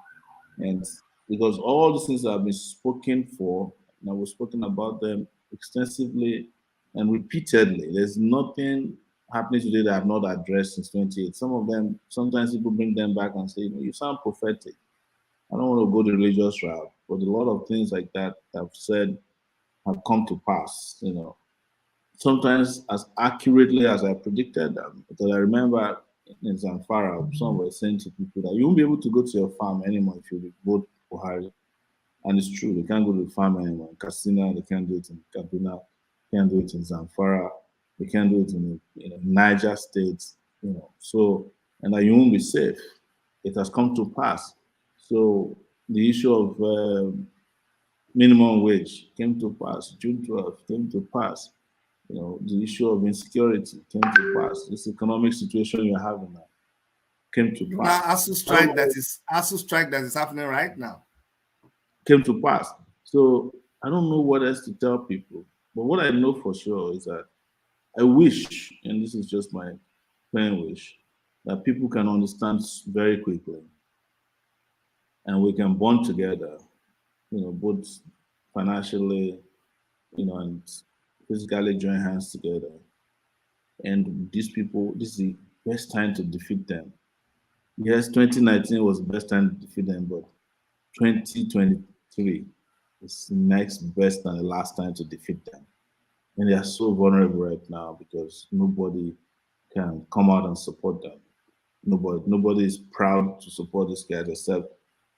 And because all these things have been spoken for, and I was spoken about them extensively and repeatedly. There's nothing happening today that I've not addressed since 2018. Some of them, sometimes people bring them back and say, you sound prophetic. I don't want to go the religious route, but a lot of things like that I've said have come to pass, you know. Sometimes as accurately as I predicted them. Because I remember in Zamfara, some were saying to people that you won't be able to go to your farm anymore if you vote Buhari. And it's true, they can't go to the farm anymore. In Katsina, they can't do it in Kaduna, they can't do it in Zamfara, they can't do it in Niger State, you know. So, and that you won't be safe. It has come to pass. So the issue of minimum wage came to pass. June 12th came to pass. You know, the issue of insecurity came to pass. This economic situation you're having now came to pass. ASU strike that is happening right now came to pass. So I don't know what else to tell people. But what I know for sure is that I wish, and this is just my plain wish, that people can understand very quickly and we can bond together, you know, both financially, you know, and physically join hands together. And these people, this is the best time to defeat them. Yes, 2019 was the best time to defeat them, but 2023 is the next best and the last time to defeat them. And they are so vulnerable right now because nobody can come out and support them. Nobody is proud to support these guys except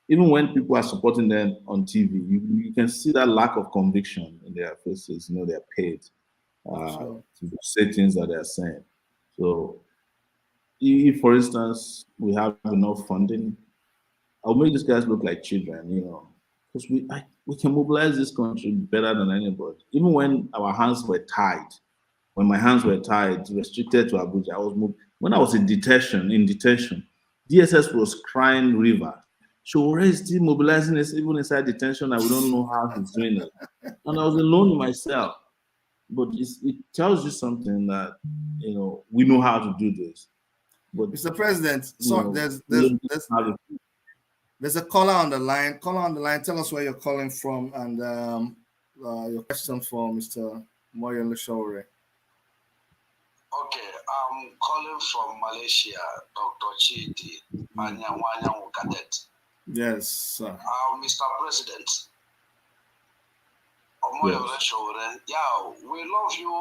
even when people are supporting them on TV, you can see that lack of conviction in their faces. You know, they're paid Sure. to say things that they're saying. So, if, for instance, we have enough funding, I'll make these guys look like children, you know, because we can mobilize this country better than anybody. Even when our hands were tied, when my hands were tied, restricted to Abuja, I was moved. When I was in detention, DSS was crying river. Shore is still mobilizing us even inside detention, and we don't know how he's doing it. And I was alone myself. But it tells you something that we know how to do this. But Mr. President, you so know, there's we there's don't there's have it. there's a caller on the line. Caller on the line. Tell us where you're calling from and your question for Mr. Omoyele Sowore. Okay, I'm calling from Malaysia, Dr. Chidi Anyawanya Mukadet. Yes, sir. Mr. President, Omoyele Yes. Sowore, yeah, we love you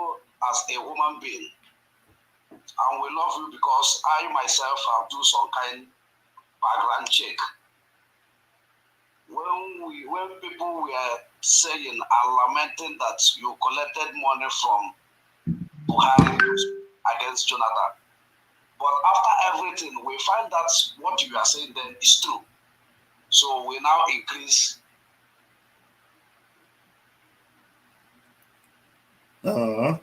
as a human being. And we love you because I myself have do some kind background check. When people were saying and lamenting that you collected money from Buhari against Jonathan, but after everything, we find that what you are saying then is true. So we now increase. Hello.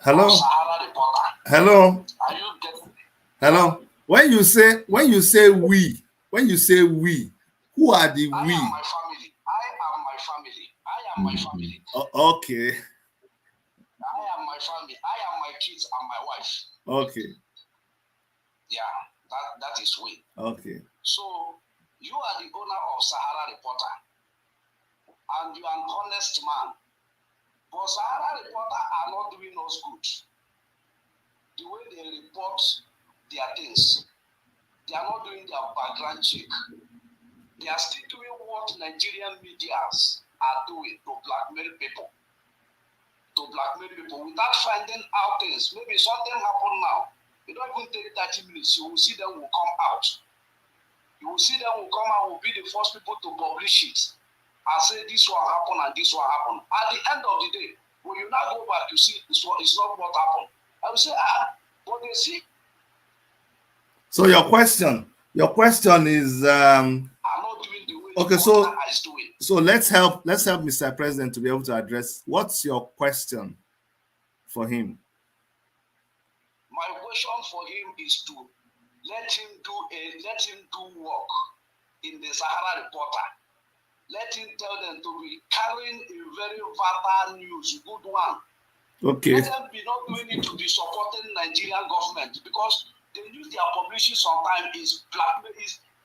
Sahara reporter. Hello. Are you getting it? Hello. When you say we, who are the I we? am my family. I am my family. I am my family. Okay. I am my family. I am my kids and my wife. Okay. Yeah, that is we. Okay. So you are the owner of Sahara Reporter, and you are an honest man. But Sahara Reporter are not doing us good. The way they report their things, they are not doing their background check. They are still doing what Nigerian medias are doing to blackmail people. Without finding out things. Maybe something happened now. It don't even take 30 minutes. You will see them will come out. You will see them will come out, will be the first people to publish it and say this one happened and this one happened. At the end of the day, when you now go back, you see it's not what happened. I will say, but they see. So your question is I'm not doing the way okay. the is doing. So let's help Mr. President to be able to address what's your question for him. My question for him is to let him do work in the Sahara Reporter. Let him tell them to be carrying a very vital news, good one. Okay. Let them be not doing it to be supporting Nigerian government because the news they are publishing sometimes is blackmail,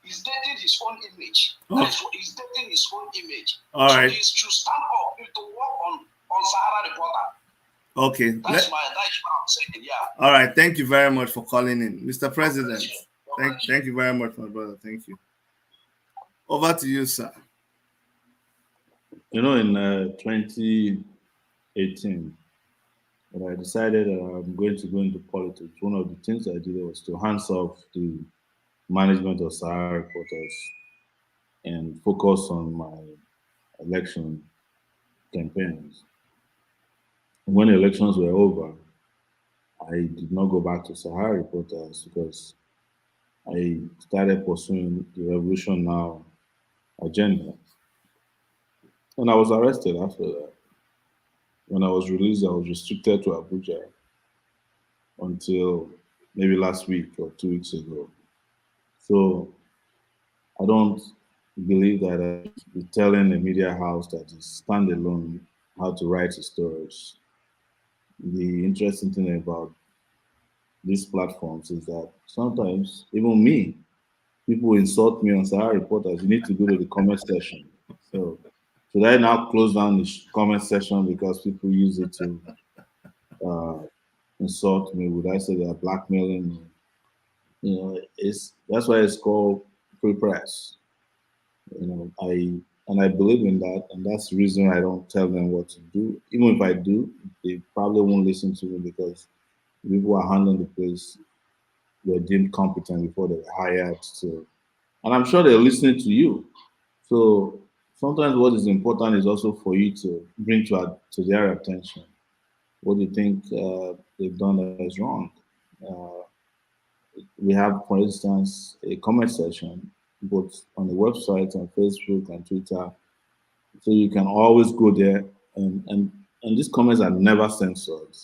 is dating his own image. That's what he's dating his own image. All right. So he should stand up to work on Sahara Reporter. Okay. That's what I'm saying. Yeah. All right. Thank you very much for calling in, Mr. President. Thank you very much, my brother. Thank you. Over to you, sir. You know, in 2018, when I decided I'm going to go into politics, one of the things I did was to hands off the management of Sahara Reporters and focus on my election campaigns. When elections were over, I did not go back to Sahara Reporters because I started pursuing the Revolution Now agenda. And I was arrested after that. When I was released, I was restricted to Abuja until maybe last week or 2 weeks ago. So I don't believe that I should be telling a media house that is standalone how to write his stories. The interesting thing about these platforms is that sometimes, even me, people insult me on Sahara Reporters. You need to go to the comment section. So should I now close down the comment section because people use it to insult me? Would I say they are blackmailing me? It's that's why it's called free press. I believe in that, and that's the reason I don't tell them what to do. Even if I do, they probably won't listen to me because the people who are handling the place were deemed competent before they were hired to. And I'm sure they're listening to you. So sometimes what is important is also for you to bring to their attention what do you think they've done that is wrong. Uh, we have, for instance, a comment section both on the website, on Facebook, and Twitter. So you can always go there, and these comments are never censored.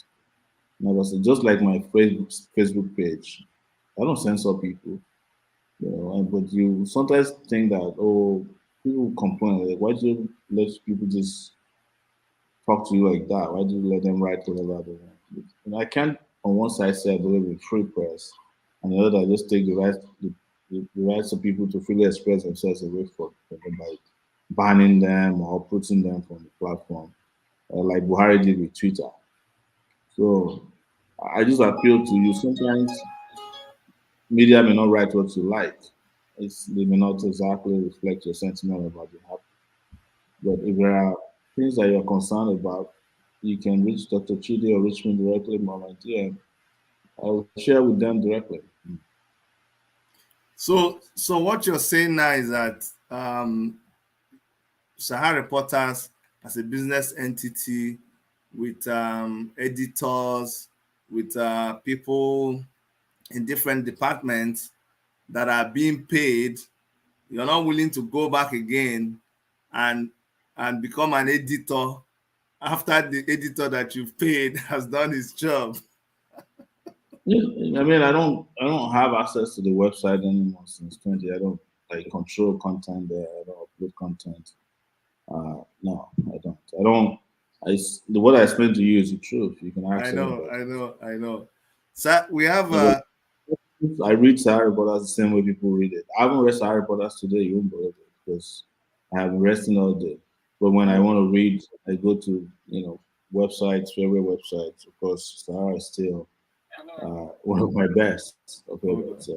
Never censored. Just like my Facebook page, I don't censor people. But you sometimes think that, oh, people complain, like, why do you let people just talk to you like that? Why do you let them write whatever they want? I can't on one side say I believe in free press, and the other I just take the rights of people to freely express themselves away from them by banning them or putting them from the platform, like Buhari did with Twitter. So I just appeal to you. Sometimes media may not write what you like. They may not exactly reflect your sentiment about the happen. But if there are things that you're concerned about, you can reach Dr. Chidi or reach me directly on my DM. I will share with them directly. So what you're saying now is that Sahara Reporters as a business entity with editors, with people in different departments that are being paid, you're not willing to go back again and become an editor after the editor that you've paid has done his job. Yeah, I mean, I don't have access to the website anymore since 20. I don't like control content there. I don't upload content. No, I don't. I don't. What I explained to you is the truth. You can I ask know, anybody. I know, I know. So we have No, but I read Sahara Reporters the same way people read it. I haven't read Sahara Reporters today. You won't believe it because I have been resting all day. But when I want to read, I go to websites, favorite websites. Of course, Sahara is still one of my best. Okay, hold but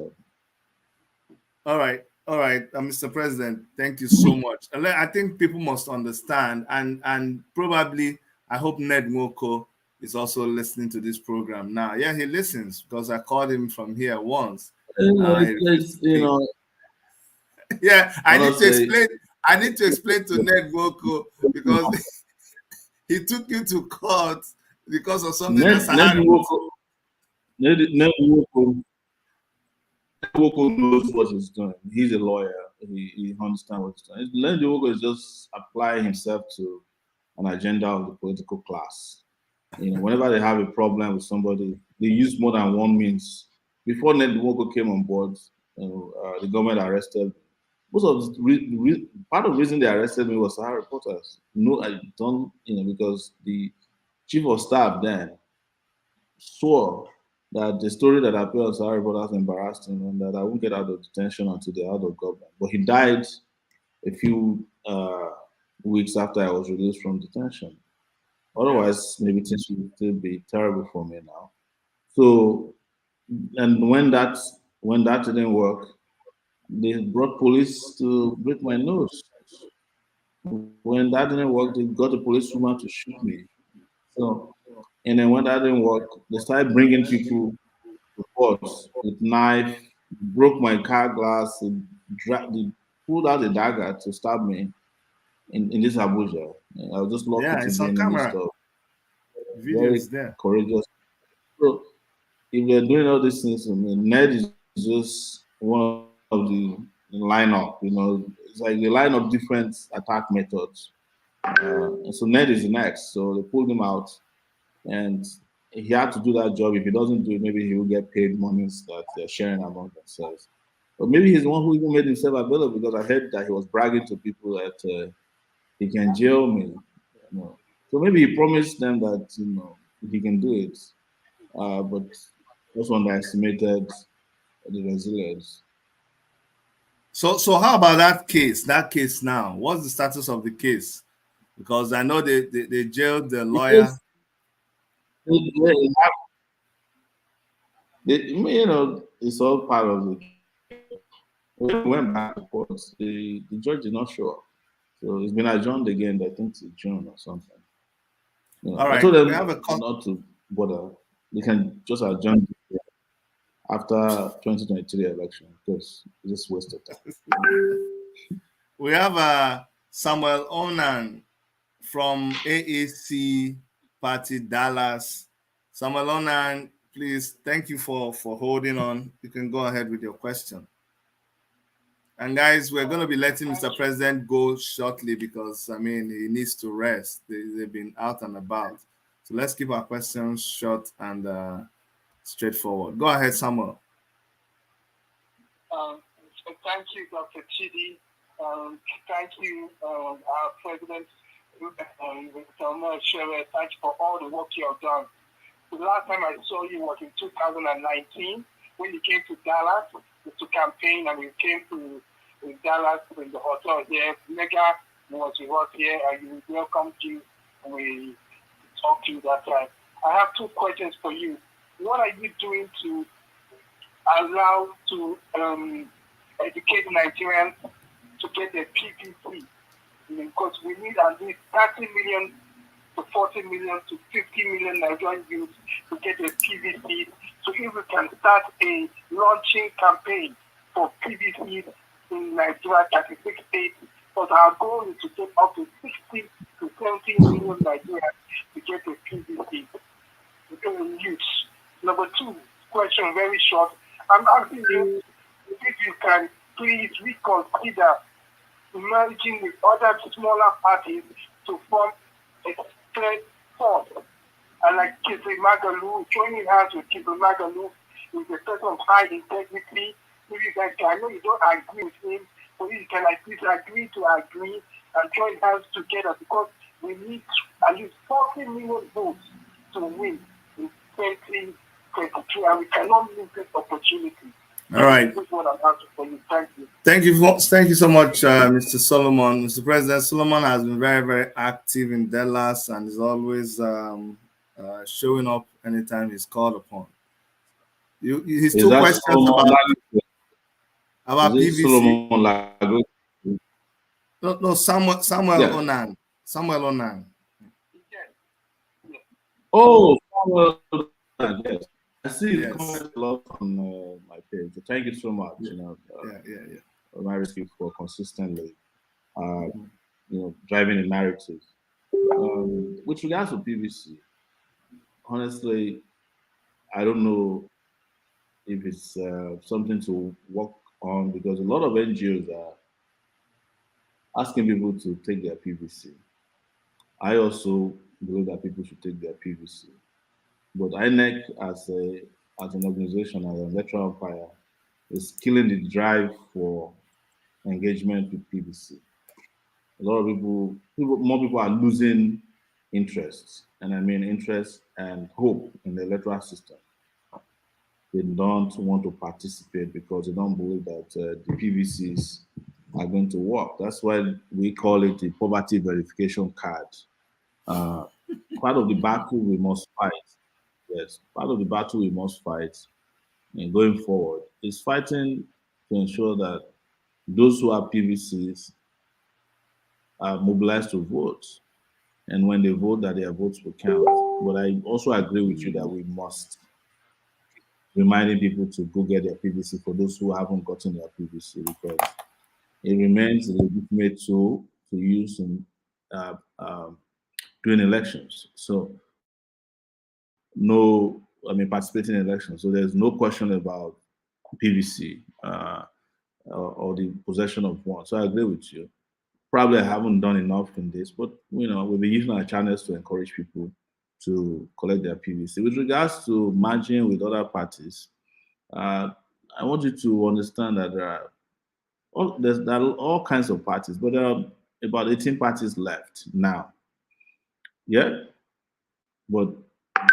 on. All right, Mr. President, thank you so much. I think people must understand, and probably I hope Ned Nwoko is also listening to this program now. Yeah, he listens because I called him from here once. He refused to pick. Yeah, I need to honestly, explain. I need to explain to Ned Nwoko because he took you to court because of something that Ned Sahara. Nwoko, Ned Nwoko knows what he's doing. He's a lawyer. He understands what he's doing. Ned Nwoko is just applying himself to an agenda of the political class. Whenever they have a problem with somebody, they use more than one means. Before Ned Nwoko came on board, the government arrested. Most of part of the reason they arrested me was Sahara reporters. No, I don't, because the chief of staff then swore that the story that appeared on Sahara reporters embarrassed him and that I won't get out of detention until they're out of government. But he died a few weeks after I was released from detention. Yeah, Otherwise, maybe things would still be terrible for me now. So, and when that didn't work, they brought police to break my nose. When that didn't work, they got a policewoman to shoot me. So, and then when that didn't work, they started bringing people to court with knife, broke my car glass, they pulled out a dagger to stab me in this Abuja. I was just lucky yeah, to it's be on in the midst camera. of Video very is there. courageous. So if they're doing all these things, I mean, Ned is just one of the lineup. It's like they line up different attack methods. And so Ned is the next. So they pulled him out, and he had to do that job. If he doesn't do it, maybe he will get paid monies that they're sharing among themselves. But maybe he's the one who even made himself available because I heard that he was bragging to people that he can jail me. So maybe he promised them that he can do it, but just underestimated the resilience. So how about that case? That case now. What's the status of the case? Because I know they jailed the lawyer. Because they, they, have, they, it's all part of the. When we went back to court, the judge did not show up. So it's been adjourned again. I think it's June or something. You know, All I right, told we them have a call. not to bother. They can just adjourn after 2023 election because it's just waste of time. We have Samuel Onan from AAC Party Dallas. Samuel Onan, please, thank you for holding on. You can go ahead with your question. And guys, we're going to be letting Mr. President go shortly because, I mean, he needs to rest. They've been out and about. So let's keep our questions short and straightforward. Go ahead, Samuel. So thank you, Dr. Chidi. Thank you, our President, Mr. Omoyele Sowore. Thank you for all the work you have done. The last time I saw you was in 2019 when you came to Dallas to campaign, and we came to Dallas in the hotel here. Mega was with us here, and we welcomed you, and we talked to you that time. I have two questions for you. What are you doing to allow to educate Nigerians to get their PVC? Because we need at least 30 million to 40 million to 50 million Nigerian youths to get their PVC. So if we can start a launching campaign for PVC in Nigeria, 36 states, but our goal is to get up to 60 to 70 million Nigerians to get their PVC youths. Number two question, very short. I'm asking you if you can please reconsider merging with other smaller parties to form a third force. And like Kizri Magalu, joining hands with Kizri Magalu is a person of high integrity. If you guys can, I know you don't agree with him, but if you can at least agree to agree and join hands together because we need at least 40 million votes to win in 2022, and we cannot miss this opportunity. All right. This is what I'm asking for you. Thank you. Thank you so much, Mr. Solomon. Mr. President, Solomon has been very, very active in Dallas and is always showing up anytime he's called upon. His two questions about PVC. No, Samuel Yeah. Onan. Samuel Onan. Oh, Samuel, yes. I see the Yes. comments a lot on my page. So thank you so much. Yeah. My rescue for consistently, driving the narrative. With regards to PVC, honestly, I don't know if it's something to work on because a lot of NGOs are asking people to take their PVC. I also believe that people should take their PVC. But INEC as an organization, as an electoral umpire, is killing the drive for engagement with PVC. A lot of more people are losing interest, and I mean interest and hope in the electoral system. They don't want to participate because they don't believe that the PVCs are going to work. That's why we call it the poverty verification card. Part of the battle we must fight. Yes, part of the battle we must fight in going forward is fighting to ensure that those who have PVCs are mobilized to vote. And when they vote, that their votes will count. But I also agree with you that we must reminding people to go get their PVC for those who haven't gotten their PVC because it remains a legitimate tool to use in doing elections. So participating in elections. So there's no question about PVC or the possession of one. So I agree with you. Probably I haven't done enough in this, but we'll be using our channels to encourage people to collect their PVC. With regards to merging with other parties, I want you to understand that there are all kinds of parties, but there are about 18 parties left now. Yeah, but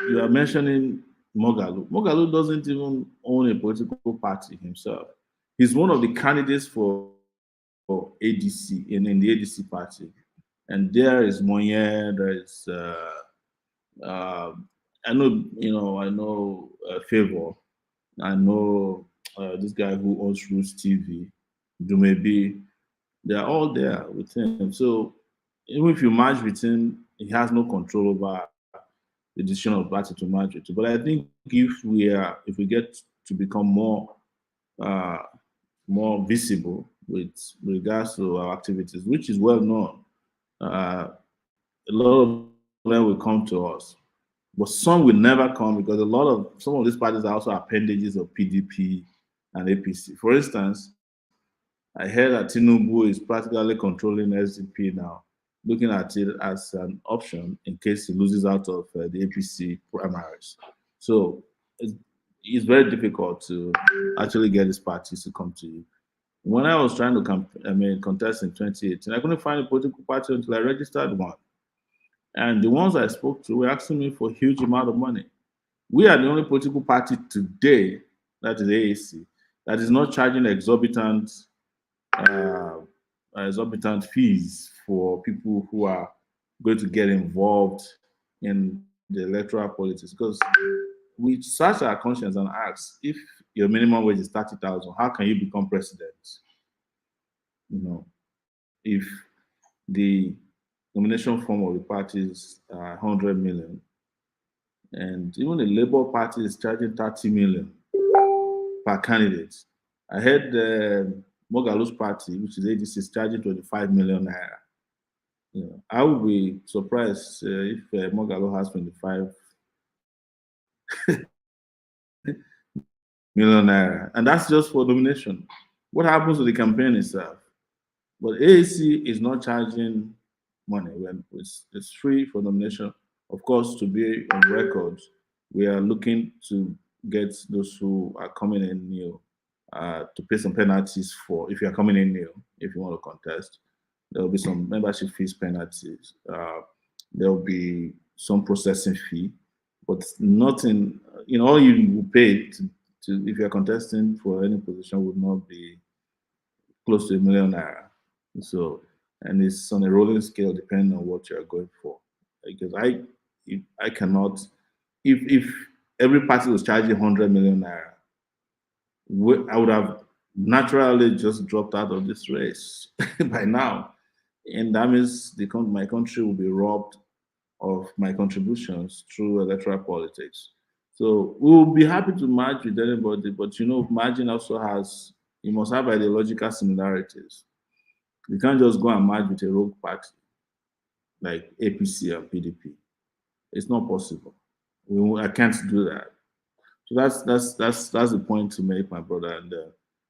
you are mentioning Mogalu. Mogalu doesn't even own a political party himself. He's one of the candidates for ADC in the ADC party, and there is Moye. There is I know Favor. I know this guy who owns Roots TV, Dumebi, they are all there with him. So even if you merge with him, he has no control over the decision of party to merge with you. But I think if we get to become uh, more visible with regards to our activities, which is well known, a lot of them will come to us. But some will never come because some of these parties are also appendages of PDP and APC. For instance, I heard that Tinubu is practically controlling SDP now, looking at it as an option in case he loses out of the APC primaries. So it's very difficult to actually get these parties to come to you. When I was trying to contest in 2018, I couldn't find a political party until I registered one. And the ones I spoke to were asking me for a huge amount of money. We are the only political party today, that is AAC, that is not charging uh, exorbitant fees for people who are going to get involved in the electoral politics. Because we search our conscience and ask, if your minimum wage is 30,000, how can you become president? You know, if the nomination form of the party is 100 million, and even the Labour Party is charging 30 million per candidate. I heard Mogalu's party, which is ADC, is charging 25 million naira. You know, I would be surprised if Mogalu has 25 million naira, and that's just for nomination. What happens to the campaign itself? But AAC is not charging money when it's free for nomination. Of course, to be on record, we are looking to get those who are coming in new to pay some penalties for if you are coming in new, if you want to contest. There will be some membership fees penalties. There will be some processing fee, but nothing, all you will pay to if you're contesting for any position would not be close to ₦1 million. So, and it's on a rolling scale depending on what you're going for. Because I cannot, if every party was charging 100 million naira, I would have naturally just dropped out of this race by now. And that means my country will be robbed of my contributions through electoral politics. So we will be happy to merge with anybody, but merging also you must have ideological similarities. You can't just go and merge with a rogue party like APC and PDP. It's not possible. I can't do that. So that's the point to make, my brother. And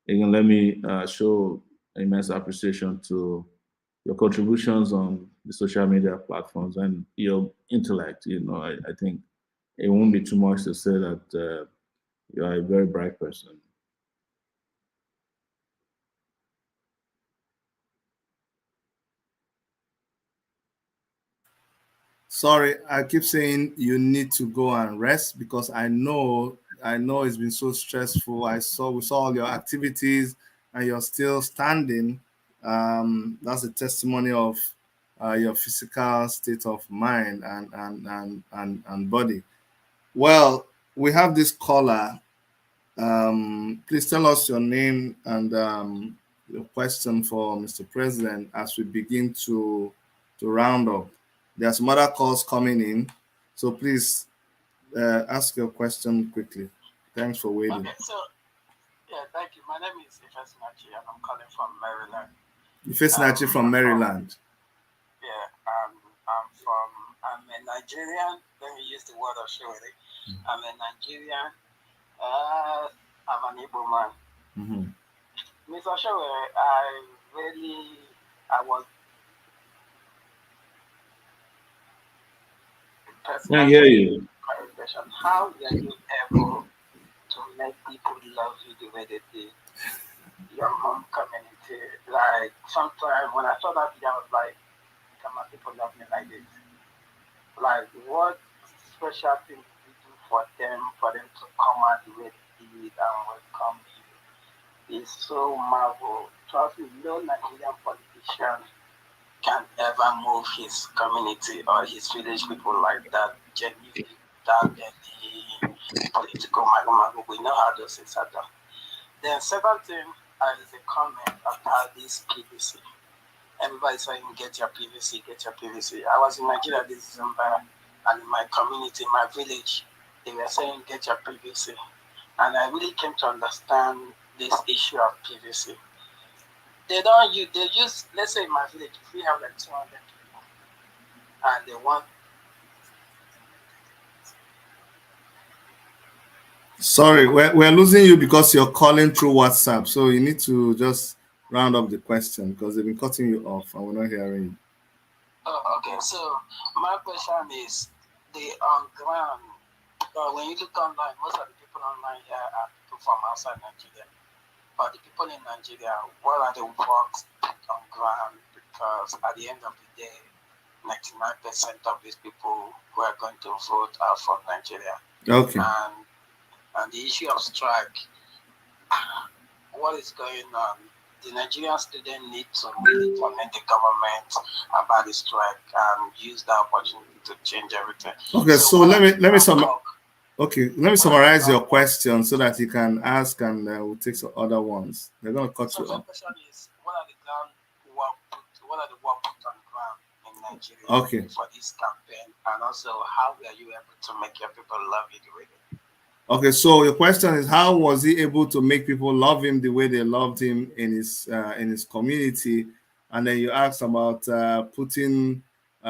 again, let me show immense appreciation to your contributions on the social media platforms and your intellect. I think it won't be too much to say that you are a very bright person. Sorry, I keep saying you need to go and rest because I know it's been so stressful. We saw all your activities and you're still standing. That's a testimony of your physical state of mind and body. Well, we have this caller. Please tell us your name and your question for Mr. President as we begin to round up. There are some other calls coming in, so please ask your question quickly. Thanks for waiting. Okay, so thank you. My name is Ifesinachi and I'm calling from Maryland. Ifesinachi from Maryland. I'm a Nigerian. Let me use the word of surety. I'm a Nigerian. I'm an Igbo man. Mm-hmm. Mr. Shower, I was I hear you. How were you able to make people love you the way they did? Your home community, like sometimes when I saw that video, I was like, come on, people love me like this. Like, what special thing did you do for them to come out the way they did and welcome you? It's so marvelous. Trust me, no Nigerian politician can ever move his community or his village people like that, genuinely, without any political mago. We know how those things are done. Then second thing is a comment about this PVC. Everybody's saying get your PVC, get your PVC. I was in Nigeria this December, and in my community, my village, they were saying get your PVC. And I really came to understand this issue of PVC. They use, let's say in my village, if we have like 200 people, and they want. Sorry, we're losing you because you're calling through WhatsApp. So you need to just round up the question because they've been cutting you off and we're not hearing you. Oh, okay. So my question is, the on ground, when you look online, most of the people online here are people from outside Nigeria. But the people in Nigeria, what are the works on ground? Because at the end of the day, 99% of these people who are going to vote are from Nigeria. Okay. And the issue of strike, what is going on? The Nigerian students need to really connect the government about the strike and use that opportunity to change everything. Okay, so let me summarize your question so that you can ask and we'll take some other ones. They're going to cut you off. So my question is, what are the work put on ground in Nigeria for this campaign, and also how were you able to make your people love you the way they do? Okay, so your question is, how was he able to make people love him the way they loved him in his community? And then you asked about putting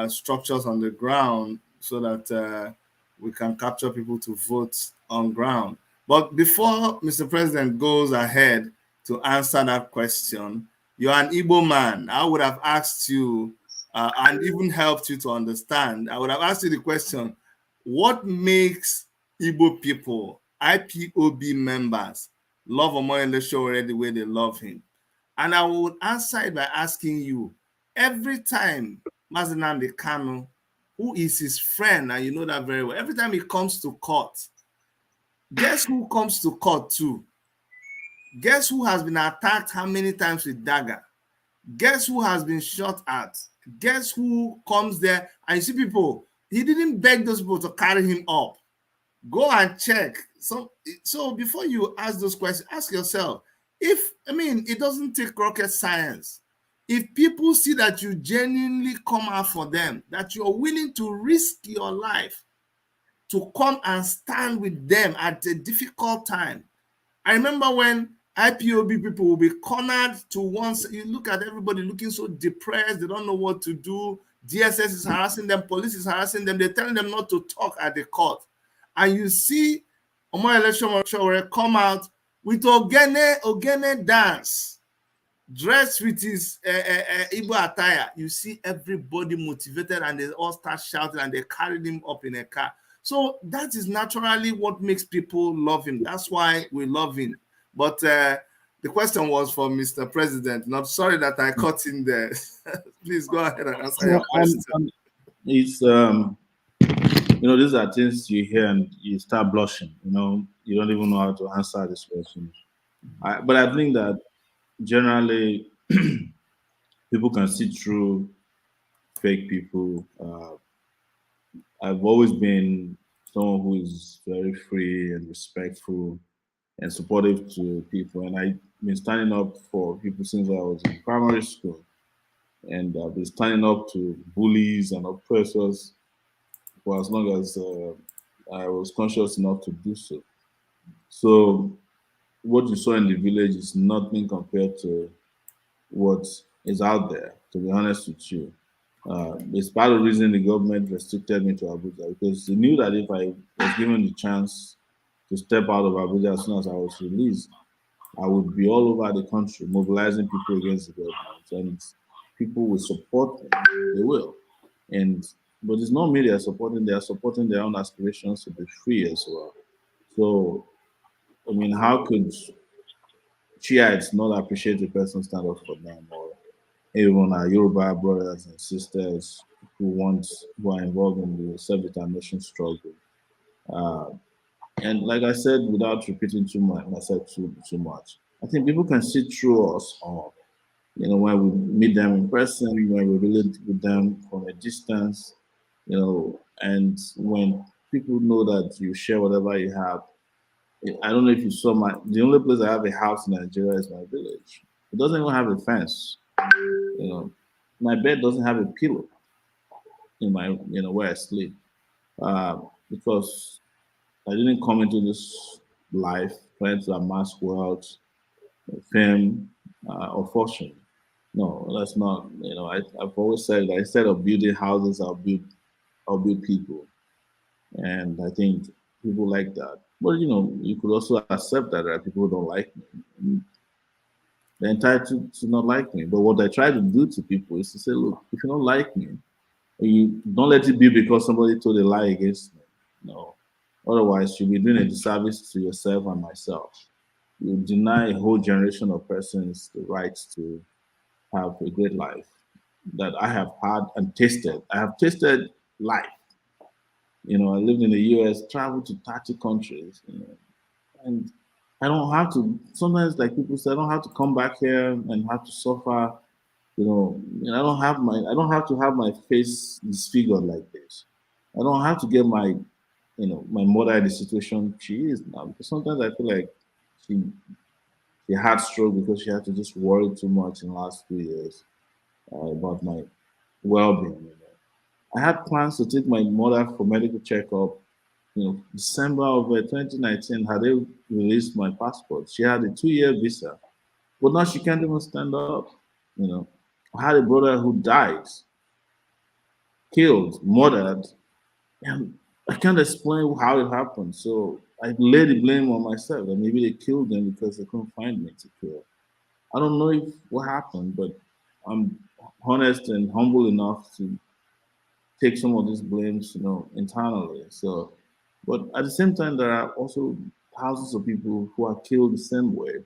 structures on the ground so that we can capture people to vote on ground. But before Mr. President goes ahead to answer that question, you're an Igbo man. I would have asked you and even helped you to understand. I would have asked you the question, what makes Igbo people, IPOB members, love Omoyele Sowore the way they love him? And I would answer it by asking you, every time Mazi Nnamdi Kanu, who is his friend, and you know that very well, every time he comes to court, guess who comes to court too? Guess who has been attacked how many times with dagger? Guess who has been shot at? Guess who comes there? And you see people, he didn't beg those people to carry him up. Go and check. So before you ask those questions, ask yourself, it doesn't take rocket science. If people see that you genuinely come out for them, that you're willing to risk your life to come and stand with them at a difficult time. I remember when IPOB people will be cornered to once, you look at everybody looking so depressed, they don't know what to do. DSS is harassing them, police is harassing them, they're telling them not to talk at the court. And you see Omoyele Sowore come out with Ogene dance, dressed with his Igbo attire. You see everybody motivated and they all start shouting and they carried him up in a car. So that is naturally what makes people love him. That's why we love him. But the question was for Mr. President. Not sorry that I cut in there. Please go ahead and answer your question. It's these are things you hear and you start blushing. You don't even know how to answer this question. But I think that generally people can see through fake people. I've always been someone who is very free and respectful and supportive to people, and I've been standing up for people since I was in primary school, and I've been standing up to bullies and oppressors for as long as I was conscious enough to do so. So what you saw in the village is nothing compared to what is out there, to be honest with you. It's part of the reason the government restricted me to Abuja, because they knew that if I was given the chance to step out of Abuja as soon as I was released, I would be all over the country mobilizing people against the government, and people will support them. They will. But it's not me they are supporting their own aspirations to be free as well. So, how could Shiites not appreciate the person stand up for them, or even our Yoruba brothers and sisters who are involved in the self-determination struggle? And like I said, without repeating myself too much, I think people can see through us all. When we meet them in person, when we relate with them from a distance, and when people know that you share whatever you have, I don't know if you saw the only place I have a house in Nigeria is my village. It doesn't even have a fence. You know, my bed doesn't have a pillow in my, where I sleep, uh, because I didn't come into this life trying to amass wealth, fame, or fortune. No, that's not. I've always said that instead of building houses, I'll build people, and I think people like that. But you could also accept that there are people who don't like me. They're entitled to not like me. But what I try to do to people is to say, look, if you don't like me, you don't let it be because somebody told a lie against me. No. Otherwise, you'll be doing a disservice to yourself and myself. You deny a whole generation of persons the rights to have a great life that I have had and tasted. I have tasted life. I lived in the US, traveled to 30 countries, and I don't have to. Sometimes, like people say, I don't have to come back here and have to suffer. I don't have to have my face disfigured like this. I don't have to get my mother in the situation she is now. Because sometimes I feel like she she had stroke because she had to just worry too much in the last 2 years about my well-being. I had plans to take my mother for medical checkup. December of 2019, had they released my passport. She had a 2-year visa, but now she can't even stand up. You know, I had a brother who died, killed, murdered, and I can't explain how it happened. So I lay the blame on myself that maybe they killed them because they couldn't find me to kill. I don't know if what happened, but I'm honest and humble enough to take some of these blames, internally. So, but at the same time, there are also thousands of people who are killed the same way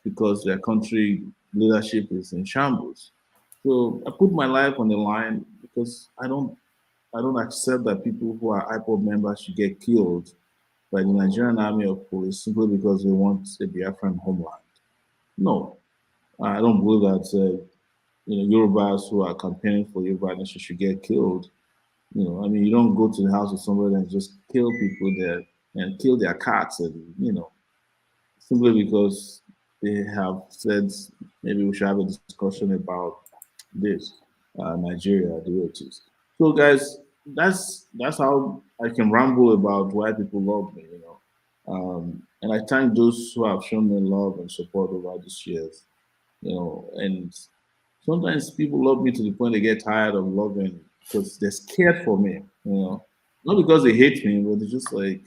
because their country leadership is in shambles. So I put my life on the line because I don't accept that people who are IPOB members should get killed by the Nigerian Army or police simply because they want a Biafran homeland. No, I don't believe that Yorubas who are campaigning for Yoruba nation should get killed. I mean, you don't go to the house of somebody and just kill people there and kill their cats, and simply because they have said maybe we should have a discussion about this Nigeria, the way it is. So, guys, that's how I can ramble about why people love me. And I thank those who have shown me love and support over these years. And sometimes people love me to the point they get tired of loving because they're scared for me. Not because they hate me, but they're just like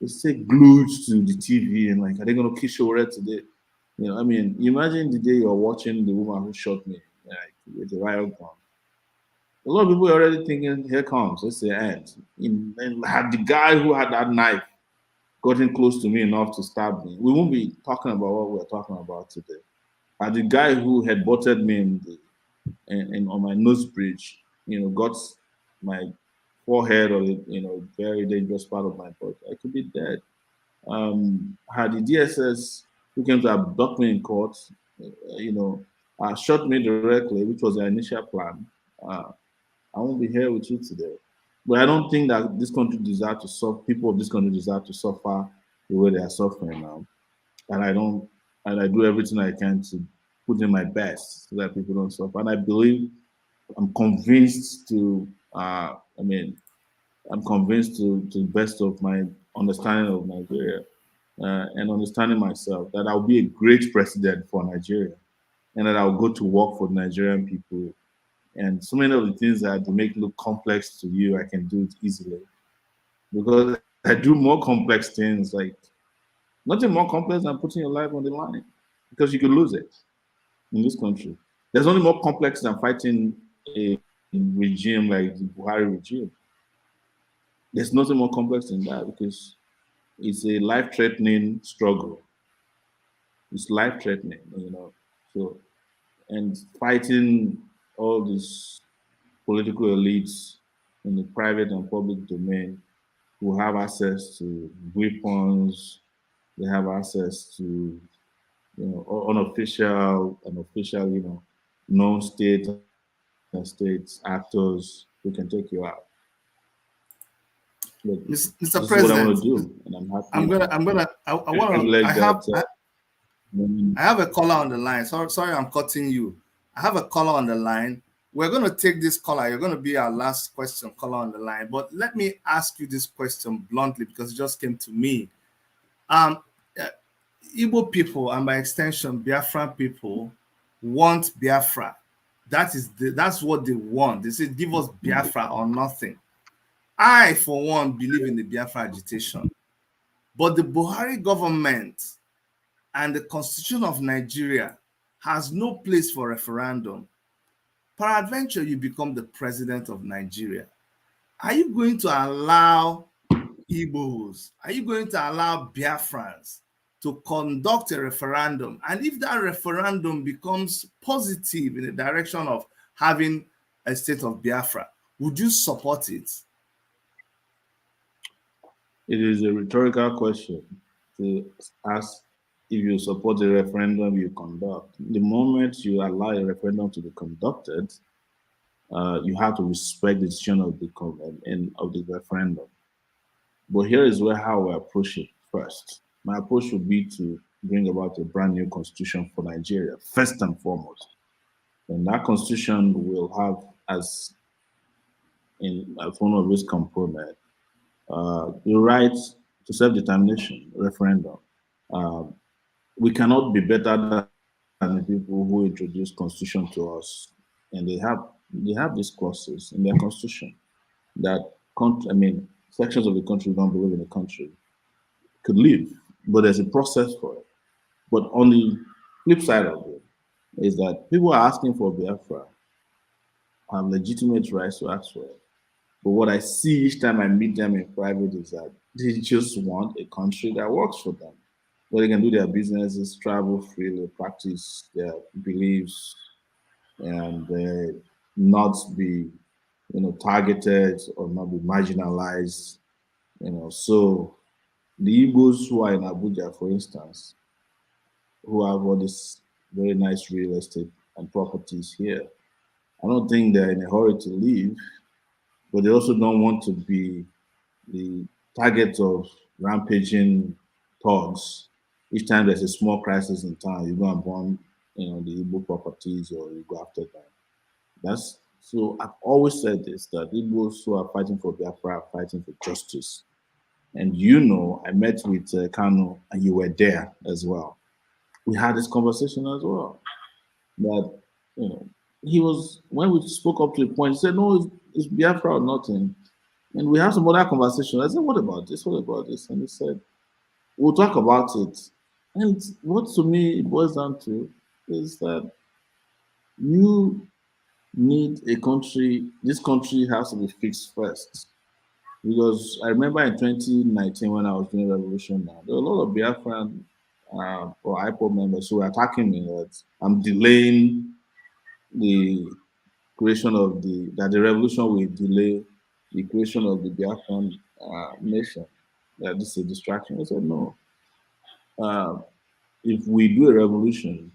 they stay glued to the TV and like, are they gonna kiss your red today? I mean, imagine the day you're watching the woman who shot me, like with a riot gun. A lot of people are already thinking, here comes, it's the end. And had the guy who had that knife gotten close to me enough to stab me, we won't be talking about what we're talking about today. Had the guy who had butted me and on my nose bridge, got my forehead or very dangerous part of my body, I could be dead. Had the DSS who came to abduct me in court, shot me directly, which was the initial plan, uh, I won't be here with you today. But I don't think that this country deserves to suffer. People of this country deserve to suffer the way they are suffering now, and I don't. And I do everything I can to put in my best so that people don't suffer. And I believe I'm convinced to. I mean, I'm convinced to the best of my understanding of Nigeria and understanding myself that I'll be a great president for Nigeria and that I'll go to work for Nigerian people. And so many of the things that they make look complex to you, I can do it easily because I do more complex things like nothing more complex than putting your life on the line because you could lose it in this country. There's only more complex than fighting a regime like the Buhari regime. There's nothing more complex than that because it's a life-threatening struggle. It's life-threatening. So, and fighting all these political elites in the private and public domain who have access to weapons, they have access to unofficial and official, non-state and state actors who can take you out. But Mr. this is what I want President, to do, and I'm I'm happy. gonna, I'm gonna, I I'm want to, privileged that when I have a caller on the line. Sorry, I'm cutting you. I have a caller on the line. We're going to take this caller. You're going to be our last question caller on the line. But let me ask you this question bluntly because it just came to me. Um, uh, Igbo people and by extension Biafran people want Biafra. That's what they want. They say give us Biafra or nothing. I, for one, believe in the Biafra agitation. But the Buhari government and the Constitution of Nigeria has no place for referendum. Peradventure, you become the president of Nigeria. Are you going to allow Igbos, are you going to allow Biafrans to conduct a referendum? And if that referendum becomes positive in the direction of having a state of Biafra, would you support it? it is a rhetorical question to ask if you support the referendum you conduct. The moment you allow a referendum to be conducted, you have to respect the decision of the referendum. But here is where how I approach it first. My approach would be to bring about a brand new constitution for Nigeria, first and foremost. And that constitution will have as one of its component the right to self-determination, referendum. Uh, we cannot be better than the people who introduced constitution to us, and they have these clauses in their constitution that sections of the country don't believe in the country could live, but there's a process for it. But on the flip side of it is that people are asking for Biafra, have legitimate rights to ask for it. But what I see each time I meet them in private is that they just want a country that works for them, where they can do their businesses, travel freely, practice their beliefs, and not be, targeted or not be marginalized. So the Igbos who are in Abuja, for instance, who have all this very nice real estate and properties here, I don't think they're in a hurry to leave, but they also don't want to be the target of rampaging thugs. Each time there's a small crisis in town, you go and burn, the Igbo properties or you go after them. That's so I've always said this that Igbos who are fighting for Biafra are fighting for justice. And I met with Kano and you were there as well. We had this conversation as well. That he was when we spoke up to a point, he said, "No, it's Biafra or nothing." And we had some other conversation. I said, "What about this? What about this?" And he said, "We'll talk about it." And what to me it boils down to is that you need a country. This country has to be fixed first. Because I remember in 2019 when I was doing revolution, there were a lot of Biafran or IPOB members who were attacking me that I'm delaying the creation of that the revolution will delay the creation of the Biafran nation. That this is a distraction. I said no. Uh, if we do a revolution,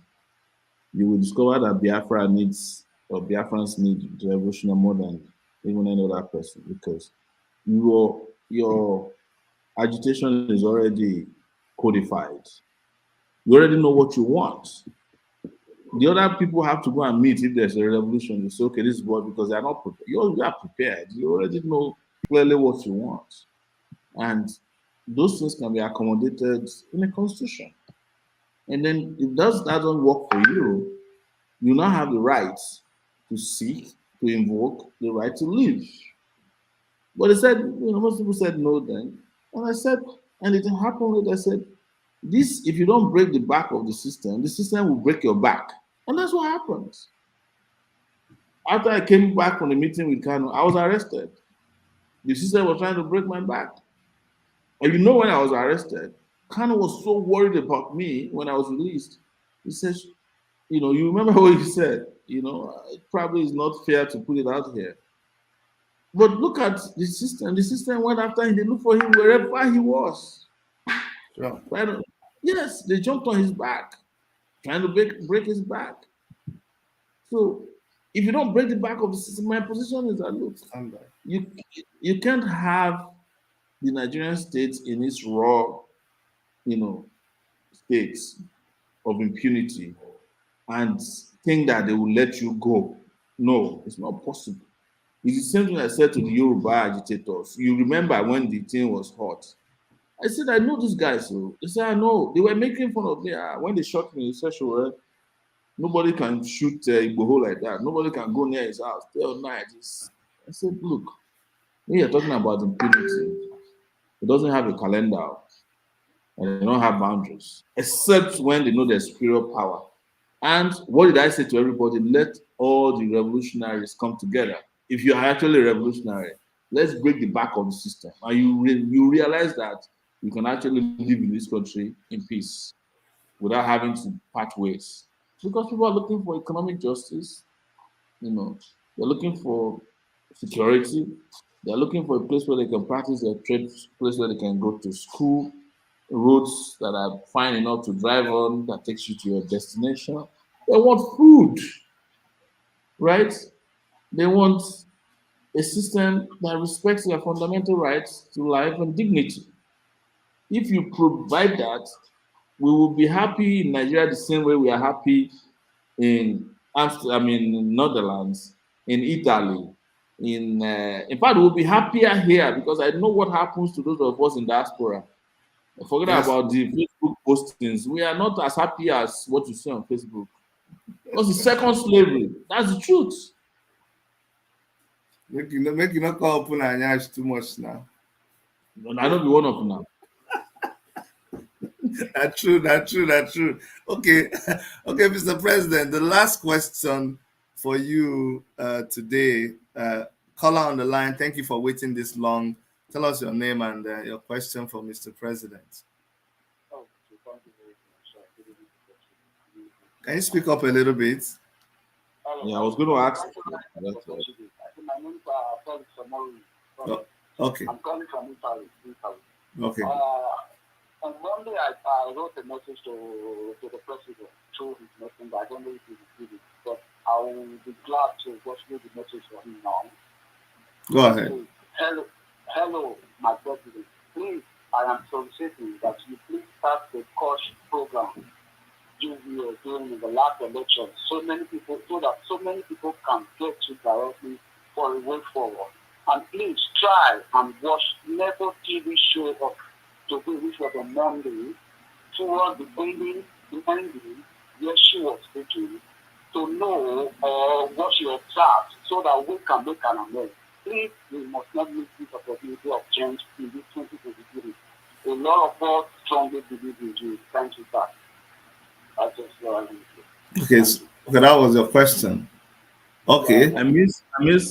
you will discover that Biafra needs or Biafrans need the revolution more than even any other person because your agitation is already codified. You already know what you want. The other people have to go and meet if there's a revolution. You say, okay, this is what because they're not prepared. You are prepared. You already know clearly what you want. And those things can be accommodated in a constitution. And then if that doesn't work for you, you now have the right to seek, to invoke the right to live. But they said, most people said no then. And I said, and it happened, I said, this, if you don't break the back of the system will break your back. And that's what happens. After I came back from the meeting with Kano, I was arrested. The system was trying to break my back. And when I was arrested, Kano was so worried about me when I was released. He says, you remember what he said, it probably is not fair to put it out here. But look at the system. The system went after him. They looked for him wherever he was. Sure. Right? Yes, they jumped on his back, trying to break his back. So if you don't break the back of the system, my position is that look, you can't have the Nigerian state in its raw, states of impunity and think that they will let you go. No, it's not possible. It's the same thing I said to the Yoruba agitators. You remember when the thing was hot? I said, I know these guys. So they said, I know. They were making fun of me. When they shot me, they said, sure, nobody can shoot Igboho like that. Nobody can go near his house. Day or night. I said, look, when you're talking about impunity, it doesn't have a calendar and they don't have boundaries, except when they know there's superior power. And what did I say to everybody? Let all the revolutionaries come together. If you are actually revolutionary, let's break the back of the system. And you realize that you can actually live in this country in peace without having to part ways. Because people are looking for economic justice, they're looking for security, they're looking for a place where they can practice their trade, place where they can go to school, roads that are fine enough to drive on that takes you to your destination. They want food, right? They want a system that respects their fundamental rights to life and dignity. If you provide that, we will be happy in Nigeria the same way we are happy in Amsterdam, in Netherlands, in Italy. In fact, we'll be happier here because I know what happens to those of us in diaspora. Forget Yes. about the Facebook postings. We are not as happy as what you see on Facebook. Because it's second slavery. That's the truth. Make you not call open and yash too much now. And I don't be one of them now. That's true. Okay, okay, Mr. President. The last question for you today. Caller on the line. Thank you for waiting this long. Tell us your name and your question for Mr. President. Can you speak up a little bit? Yeah, I was going to ask. My name is Felix Omori. Oh, okay. I'm calling from Italy. Okay. On Monday, I wrote a message to the president through his messenger. I don't know if he received it, but I will be glad to watch the message for him now. Go ahead. Hello, my president. Please, I am soliciting that you please start the course program you were doing in the last election. So that so many people can get you directly for a way forward. And please try and watch Never TV show of today, which was on Monday, towards the ending, where she was speaking, to know what she observed so that we can make an amendment. Please, we must not miss this opportunity of change in this 2023. A lot of us strongly believe in you. Thank you, sir. That's just what I want to say. Okay, that was your question. Okay. I missed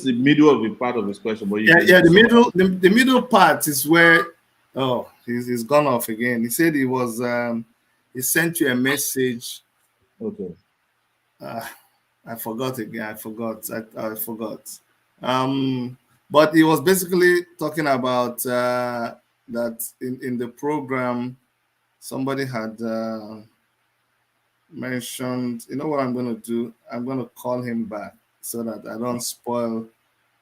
the middle of the part of his question, but The middle part is where he's gone off again. He said he sent you a message. Okay. I forgot again. I forgot. But he was basically talking about that in the program somebody had mentioned. You know what I'm going to do? I'm going to call him back so that I don't spoil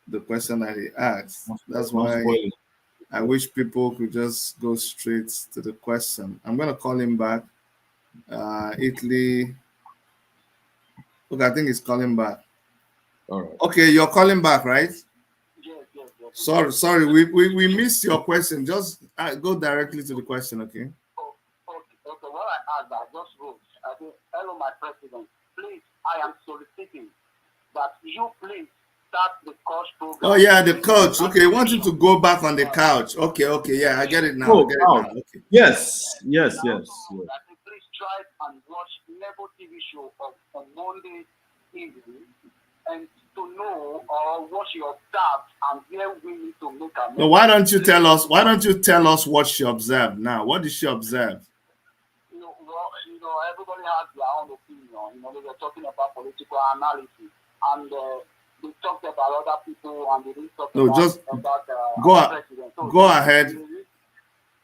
the question that he asked. That's why I wish people could just go straight to the question. I'm going to call him back. Italy. Okay, I think he's calling back. All right. Okay, you're calling back, right? Yes. Sorry, we missed your question. Just go directly to the question, okay? Okay. What I asked, I just wrote. I said, hello, my president. Please, I am soliciting that you please start the coach program. Oh yeah, the coach. Okay, I want you to go back on the couch. Okay, yeah, I get it now. Okay. Yes. Please try and watch Nebo TV show on Monday evening and to know what she observed and where we need to make a. No, why don't you tell us? Why don't you tell us what she observed now? What did she observe? Everybody has their own opinion. They were talking about political analysis and they talked about other people and they didn't talk about president. So go ahead.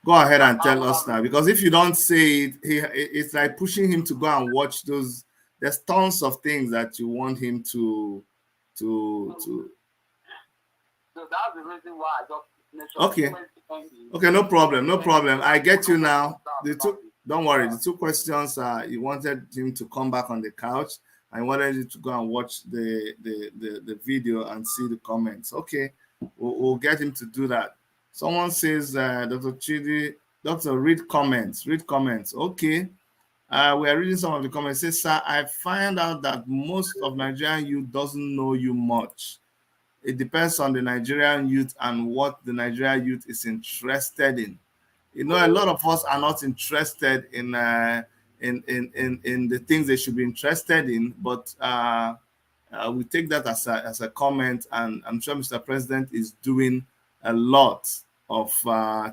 Go ahead and tell us now, because if you don't say it, it's like pushing him to go and watch those. There's tons of things that you want him to. So that's the reason why I just Okay. Okay, no problem, no problem. I get you now. Don't worry. The two questions you wanted him to come back on the couch. I wanted you to go and watch the video and see the comments. Okay, we'll get him to do that. Someone says, Dr. Chidi, Doctor, read comments. Read comments. Okay. We are reading some of the comments. It says, sir, I find out that most of Nigerian youth doesn't know you much. It depends on the Nigerian youth and what the Nigerian youth is interested in. You know, a lot of us are not interested in the things they should be interested in, but we take that as a comment, and I'm sure Mr. President is doing a lot of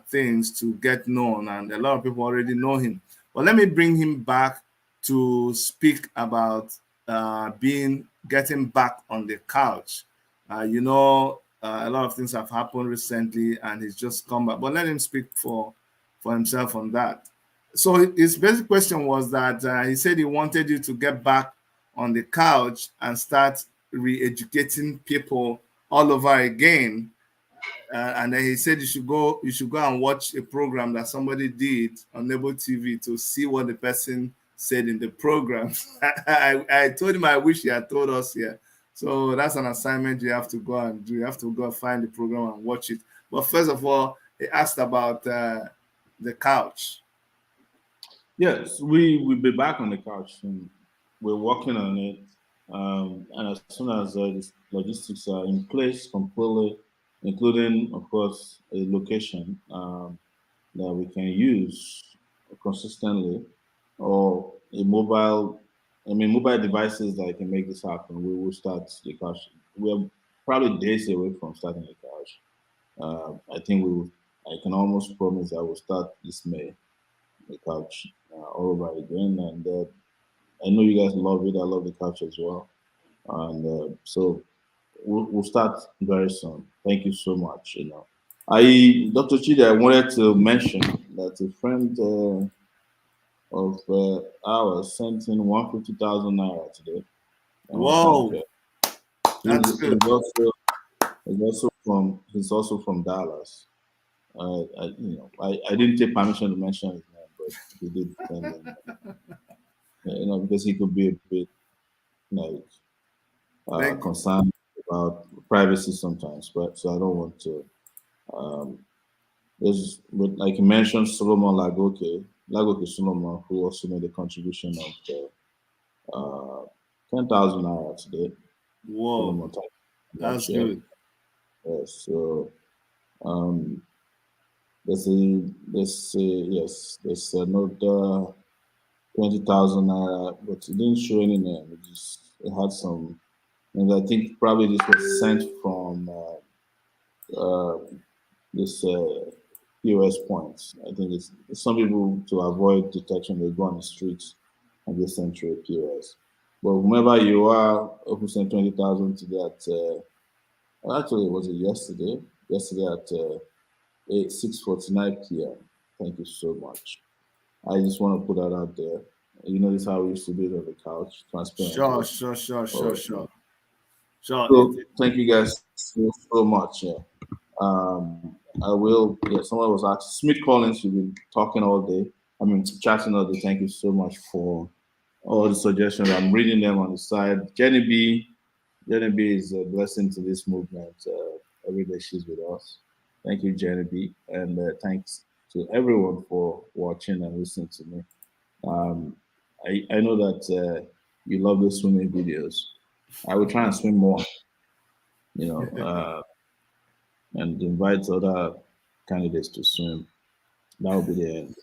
things to get known, and a lot of people already know him. But let me bring him back to speak about getting back on the couch. You know, a lot of things have happened recently, and he's just come back. But let him speak for himself on that. So his basic question was that he said he wanted you to get back on the couch and start re-educating people all over again. And then he said you should go and watch a program that somebody did on Nebo TV to see what the person said in the program. I told him I wish he had told us here. So that's an assignment you have to go and do. You have to go and find the program and watch it. But first of all, he asked about the couch. Yes, we will be back on the couch soon. We're working on it. And as soon as the logistics are in place completely, including, of course, a location that we can use consistently, or mobile devices that can make this happen, we will start the couch. We're probably days away from starting the couch. I think I can almost promise I will start this May, the couch all over again. And I know you guys love it. I love the couch as well. And so we'll start very soon. Thank you so much. Dr. Chidi, I wanted to mention that a friend of ours sent in 150,000 naira today. Wow, that's good. He's also from Dallas. I didn't take permission to mention his name, but he did send in, because he could be a bit concerned about privacy sometimes, but so I don't want to. But like you mentioned, Solomon Lagoke Solomon, who also made a contribution of 10,000 naira today. Whoa, that's good. Yes, so there's another 20,000 naira, but it didn't show any name. It had some, and I think probably this was sent from this POS points. I think it's some people, to avoid detection, they go on the streets and they send through a POS. But whomever you are who sent 20,000 to that, actually was it yesterday? Yesterday at 6:49 p.m. Thank you so much. I just want to put that out there. You notice how we used to do it on the couch, transparent. Sure. So thank you guys so much. Yeah. I will. Yeah, someone was asking. Smith Collins, you've been talking all day. Chatting all day. Thank you so much for all the suggestions. I'm reading them on the side. Jenny B is a blessing to this movement. Every day she's with us. Thank you, Jenny B, and thanks to everyone for watching and listening to me. I know that you love the swimming videos. I will try and swim more. And invite other candidates to swim. That will be the end.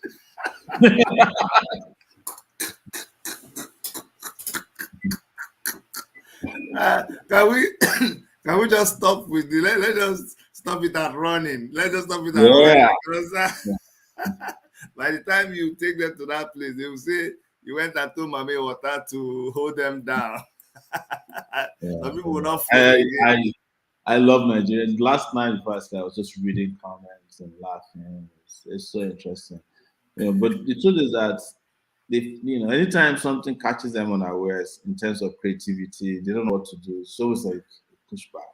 Can we just stop with let's just stop it at running. Let's just stop it at running. Because, by the time you take them to that place, they will say you went and told Mame Water to hold them down. Some people will not follow I love Nigeria. Last night, I was just reading comments and laughing. It's so interesting. But the truth is that anytime something catches them unawares in terms of creativity, they don't know what to do. So it's like pushback.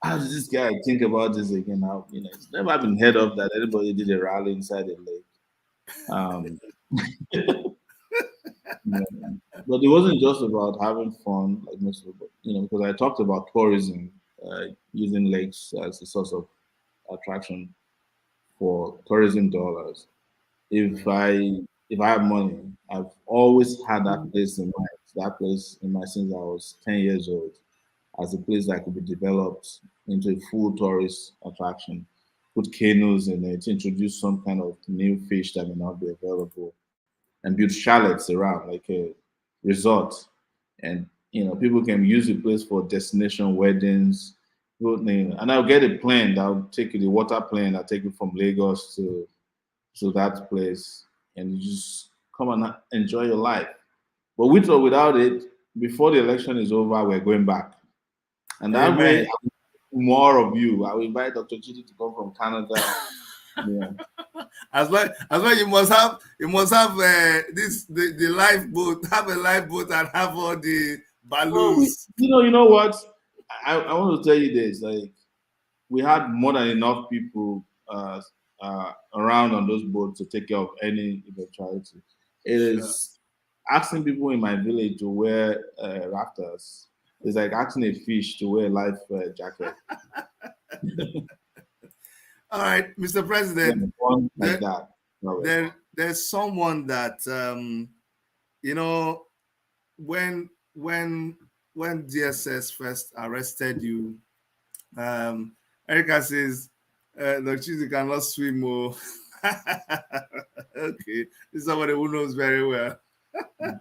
how does this guy think about this again? How, it's never been heard of that anybody did a rally inside a lake. Um, yeah. But it wasn't just about having fun, like most people, because I talked about tourism, using lakes as a source of attraction for tourism dollars. If I if I have money, I've always had that place in mind. That place in mind since I was 10 years old, as a place that could be developed into a full tourist attraction. Put canoes in it, introduce some kind of new fish that may not be available, and build chalets around like a resort. And people can use the place for destination weddings. And I'll get a plane that'll take you, the water plane that'll take you from Lagos to that place, and you just come and enjoy your life. But with or without it, before the election is over, we're going back. And that way, Amen. more of you. I will invite Dr. Chidi to come from Canada. Yeah. As well, you must have this the lifeboat. Have a lifeboat and have all the Well, balloons. you know what? I want to tell you this. Like, we had more than enough people around on those boats to take care of any eventuality. It Sure. is asking people in my village to wear rafters. It's like asking a fish to wear a life jacket. All right, Mr. Yeah, President. one like There, that. No. there's someone that you know when when when DSS first arrested you, Erica says, "The cheesy cannot swim." Oh. Okay, this is somebody who knows very well. I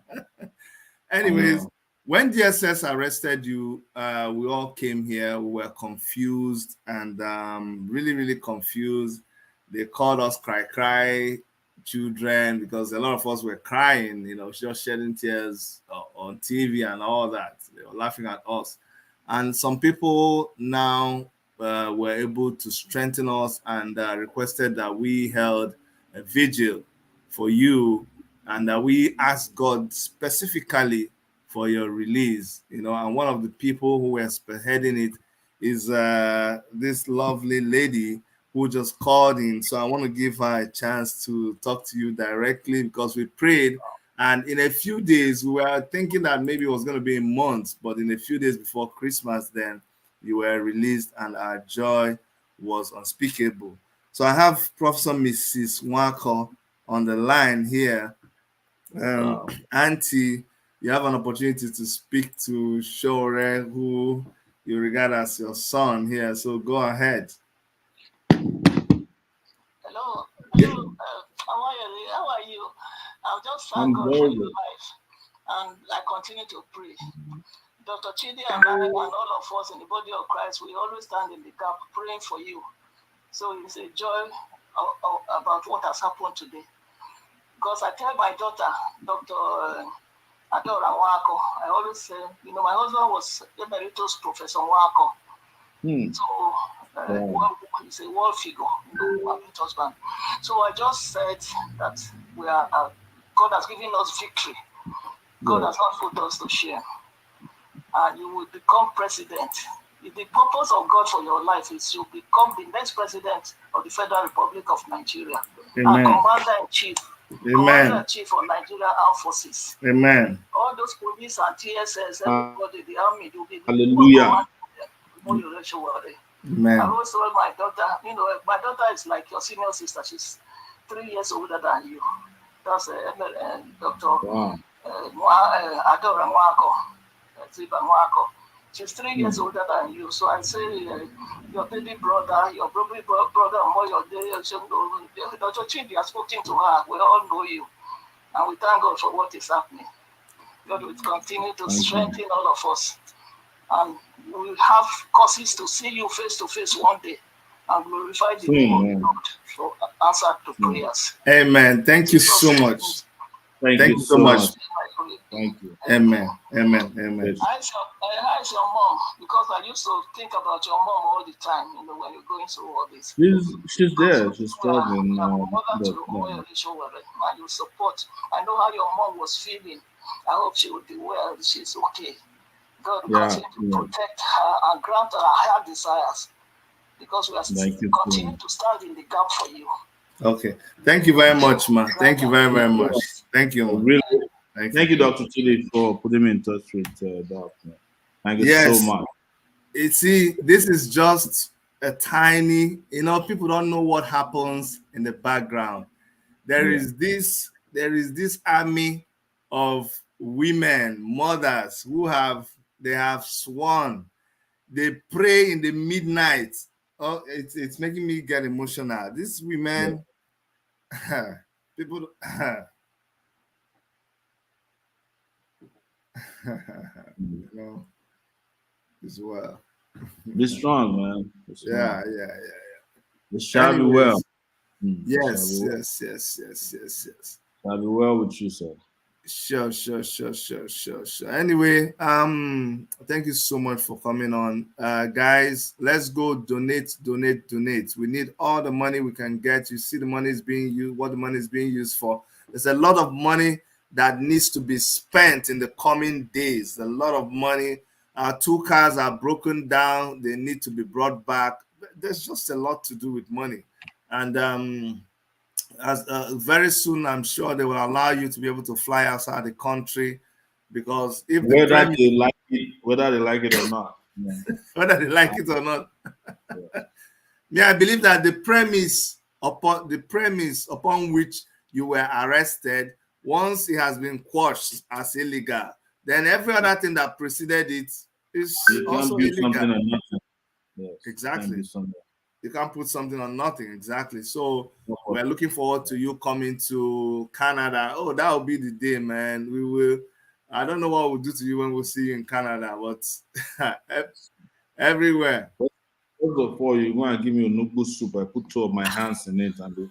Anyways, know. when DSS arrested you, we all came here. We were confused and really, really confused. They called us cry, cry children because a lot of us were crying, just shedding tears on TV and all that. They were laughing at us. And some people now were able to strengthen us and requested that we held a vigil for you and that we asked God specifically for your release. And one of the people who were spearheading it is this lovely lady who just called in. So I want to give her a chance to talk to you directly because we prayed. And in a few days, we were thinking that maybe it was going to be in months, but in a few days before Christmas, then you were released, and our joy was unspeakable. So I have Professor Mrs. Wako on the line here. Wow. Auntie, you have an opportunity to speak to Shore, who you regard as your son here. So go ahead. Hello, Yeah. how are you? I'll just thank I'm God for very your good. life, and I continue to pray. Dr. Chidi and I and all of us in the body of Christ, we always stand in the gap praying for you. So it's a joy about what has happened today. Because I tell my daughter, Dr. Adora Wako, I always say, my husband was Emeritus Professor Wako. So he's a world figure, my husband. So I just said that we are God has given us victory. God has not put us to shame. And you will become president. The purpose of God for your life is to become the next president of the Federal Republic of Nigeria. Amen. Commander-in-Chief. Amen. Commander-in-Chief of Nigeria Armed Forces. Amen. All those police and TSS, everybody, the army, will be Hallelujah. Amen. I always told my daughter, my daughter is like your senior sister. She's 3 years older than you. That's Dr. Wow. Adora Mwako, Ziba Mwako. She's 3 years older than you. So I say, your baby brother, your baby brother, Dr. Chidi has spoken to her. We all know you. And we thank God for what is happening. God will continue to strengthen all of us. And we will have causes to see you face to face one day and glorify the name of the Lord for answer to prayers. Amen. Thank you so much. Thank Thank you you so much. Thank you. Amen. Amen. Amen. How's your mom? Because I used to think about your mom all the time, when you're going through all this. She's there. She's still in. Mother to OMOYELE SOWORE, and you support. I know how your mom was feeling. I hope she will be well. She's okay. God will Yeah. continue to protect her and grant her her desires, because we are Thank you. continue to stand in the gap for you. Okay. Thank you very much, ma. Thank you very, very much. Thank you, ma. Really, Thank thank you. you, Dr. Chidi, for putting me in touch with Doc. Thank you so Yes. much. See, this is just a tiny, people don't know what happens in the background. There Yeah. is this army of women, mothers who they have sworn. They pray in the midnight. Oh, it's making me get emotional. These women, people, Mm. as well. Be strong, man. Be strong. Yeah. It shall be well. Anyways, It shall be yes, well. yes. Shall be well with you, sir. Sure. Anyway, thank you so much for coming on. Guys, let's go donate. We need all the money we can get. You see the money is being used, what the money is being used for. There's a lot of money that needs to be spent in the coming days. A lot of money. Two cars are broken down. They need to be brought back. There's just a lot to do with money. And as very soon, I'm sure they will allow you to be able to fly outside the country, because if the Whether premise, they like it or not. Yeah. whether they like it or not, yeah, I believe that the premise upon which you were arrested, once it has been quashed as illegal, then every other thing that preceded it is You can't also build something illegal. on nothing. Yes. You can't Exactly. build something. You can't put something on nothing. Exactly. So No we're looking forward to you coming to Canada. Oh, that will be the day, man. We will. I don't know what we'll do to you when we'll see you in Canada, but everywhere. First of all, you go and give me a nuku soup. I put two of my hands in it and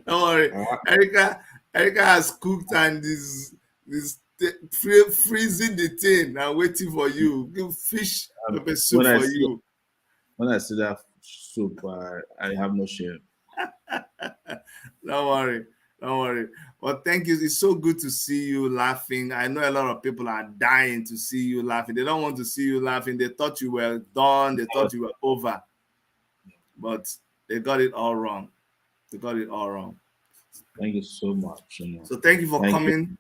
Don't worry. uh, Erica has cooked and is freezing the thing and waiting for you. Give fish pepper soup when I for see you. that soup, I have no shame. Don't worry. Don't worry. Well, thank you. It's so good to see you laughing. I know a lot of people are dying to see you laughing. They don't want to see you laughing. They thought you were done. They thought you were over. But they got it all wrong. They got it all wrong. Thank you so much. So thank you for Thank you. coming.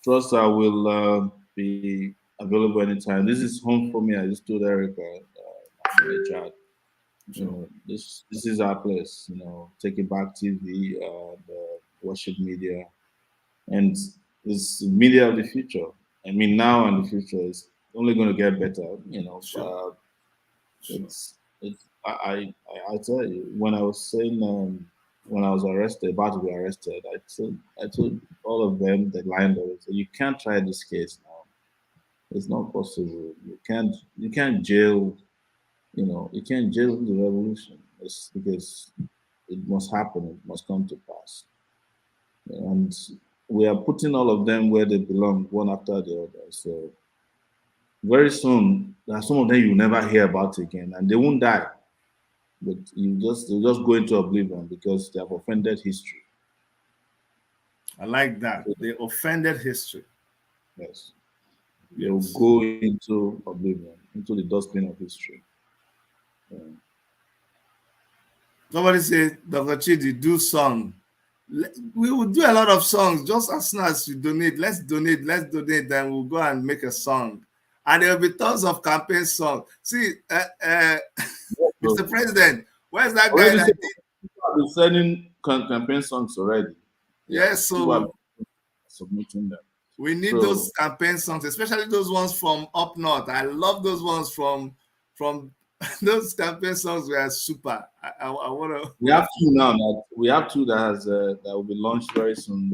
Trust I will be available anytime. This is home for me. I just told Erica in the chat. This is our place. Take it back TV, the worship media, and it's media of the future. I mean, now and the future is only going to get better. Sure. It's I tell you, when I was saying when I was about to be arrested, I told all of them that lined up. So you can't try this case now. It's not possible. You can't jail. You can't jail the revolution. It's because it must happen. It must come to pass. And we are putting all of them where they belong, one after the other. So very soon, there are some of them you never hear about again, and they won't die, but they'll just go into oblivion because they have offended history. I like that. They offended history. Yes, they'll go into oblivion, into the dustbin of history. Somebody said, Dr. Chidi, do song. We will do a lot of songs just as soon as you donate. Let's donate, then we'll go and make a song. And there will be tons of campaign songs. See, Mr. President, where's that guy Already, that people have been sending campaign songs already. Yes, people are so submitting them. we need those campaign songs, especially those ones from up north. I love those ones from those campaign songs were super. I want to. We have two now. We have two that will be launched very soon.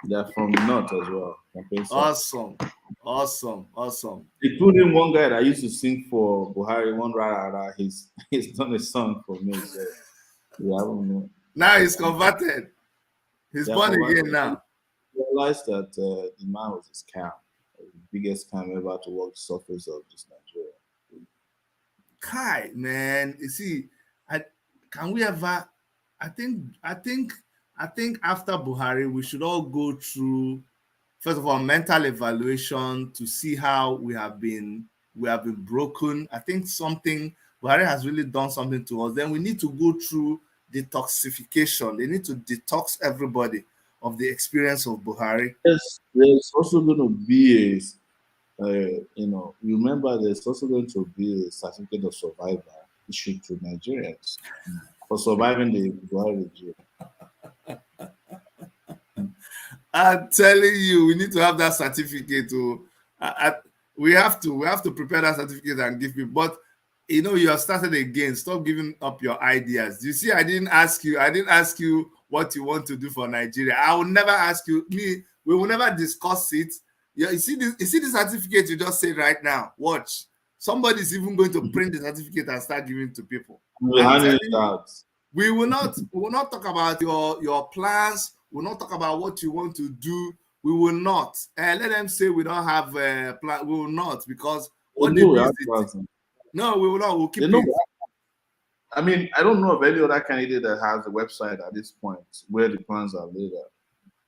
They're from the north as well. Campaign songs. Awesome. Including one guy that used to sing for Buhari, one rara. He's done a song for me. So now he's converted. He's born again now. I realized that the man was a scam, the biggest scam ever to walk the surface of this Nigeria. Kai, man, you see, can we ever? I think after Buhari, we should all go through first of all, mental evaluation to see how we have been broken. I think something Buhari has really done something to us. Then we need to go through detoxification. They need to detox everybody of the experience of Buhari. There's also going to be you remember there's also going to be a certificate of survivor issued to Nigerians for surviving the Buhari regime. I'm telling you, we need to have that certificate. We have to prepare that certificate and give people. But you have started again. Stop giving up your ideas. You see, I didn't ask you what you want to do for Nigeria. I will never ask you. We will never discuss it. Yeah, you see the certificate you just said right now. Watch. Somebody's even going to print the certificate and start giving it to people. We're handing it out. We will not talk about your plans. We will not talk about what you want to do. We will not. Let them say we don't have a plan. We will not, because what they do is no, we will not. We'll keep it. I mean, I don't know of any other candidate that has a website at this point where the plans are laid out.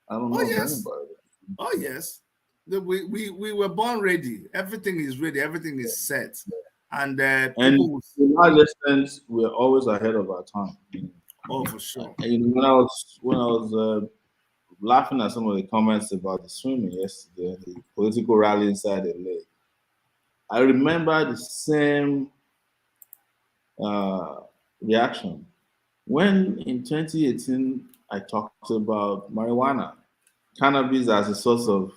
I don't know of anybody. Oh yes. We were born ready. Everything is ready. Everything is set. And to large extent, we're always ahead of our time. Oh, for sure. When I was laughing at some of the comments about the swimming yesterday, the political rally inside LA, I remember the same reaction when in 2018 I talked about marijuana, cannabis as a source of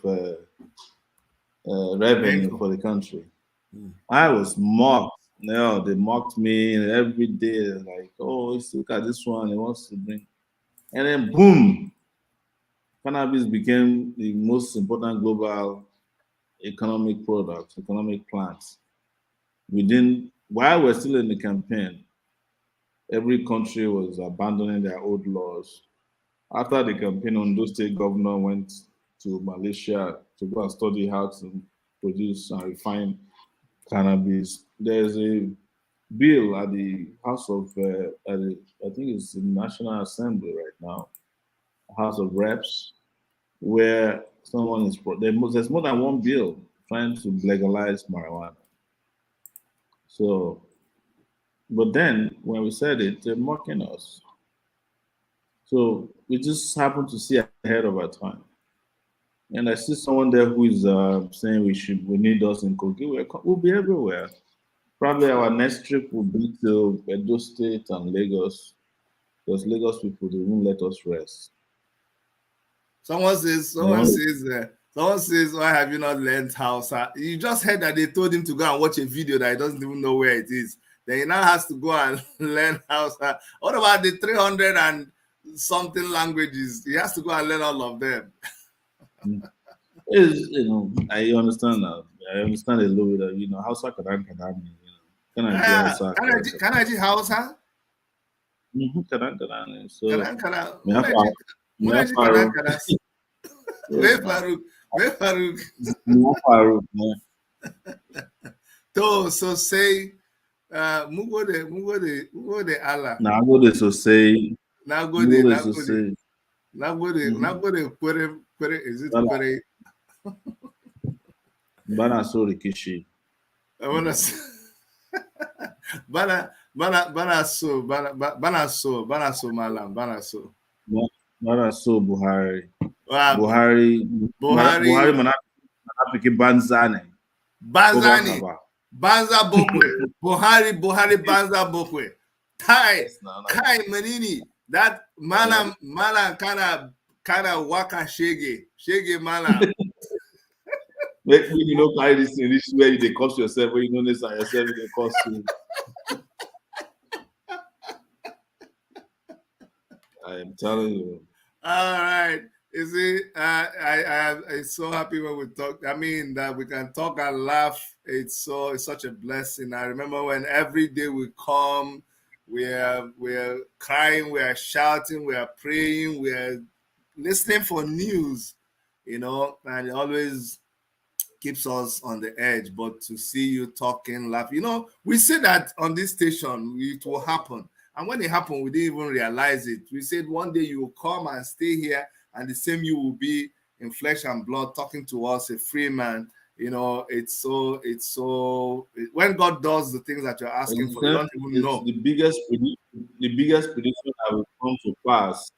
revenue for the country. I was mocked. No, they mocked me every day. Like, oh, look at this one. He wants to bring. And then, boom, cannabis became the most important global economic product, economic plant. While we're still in the campaign, every country was abandoning their old laws. After the campaign, Ondo State governor went to Malaysia to go and study how to produce and refine cannabis. There's a bill at the House of, I think it's the National Assembly right now, House of Reps, where there's more than one bill trying to legalize marijuana. So, but then when we said it, they're mocking us. So we just happen to see ahead of our time. And I see someone there who is saying we need us in Kogi. We'll be everywhere. Probably our next trip will be to Edo State and Lagos, because Lagos people, they won't let us rest. Someone says, why have you not learned Hausa? You just heard that they told him to go and watch a video that he doesn't even know where it is. Then he now has to go and learn Hausa. What about the 300 and something languages? He has to go and learn all of them. I understand that. I understand a little bit of, Hausa kadang means, Can I do Hausa? Kadang. So, Where Farouk? So say, Mugode Allah. Nagode so say. Nagode. Kwere. Is it Kwere? Bana so rikishi. Bana so malam. Bana so Buhari. Buhari manapiki Banzani. Banza Bokwe. Buhari Banza Bokwe. Kai Manini. That mana kind of waka shege mana. Make me carry this thing. This is where they cost yourself. When you know this on yourself, they cost you. I am telling you. All right. You see, I'm so happy when we talk. I mean, that we can talk and laugh. It's such a blessing. I remember when every day we come, we're crying, we're shouting, we're praying, we're listening for news, and it always keeps us on the edge. But to see you talking, laughing, we say that on this station, it will happen. And when it happened, we didn't even realize it. We said one day you will come and stay here, and the same you will be in flesh and blood, talking to us, a free man. You know, when God does the things that you're asking for, you don't even It's know. the biggest prediction that will come to pass.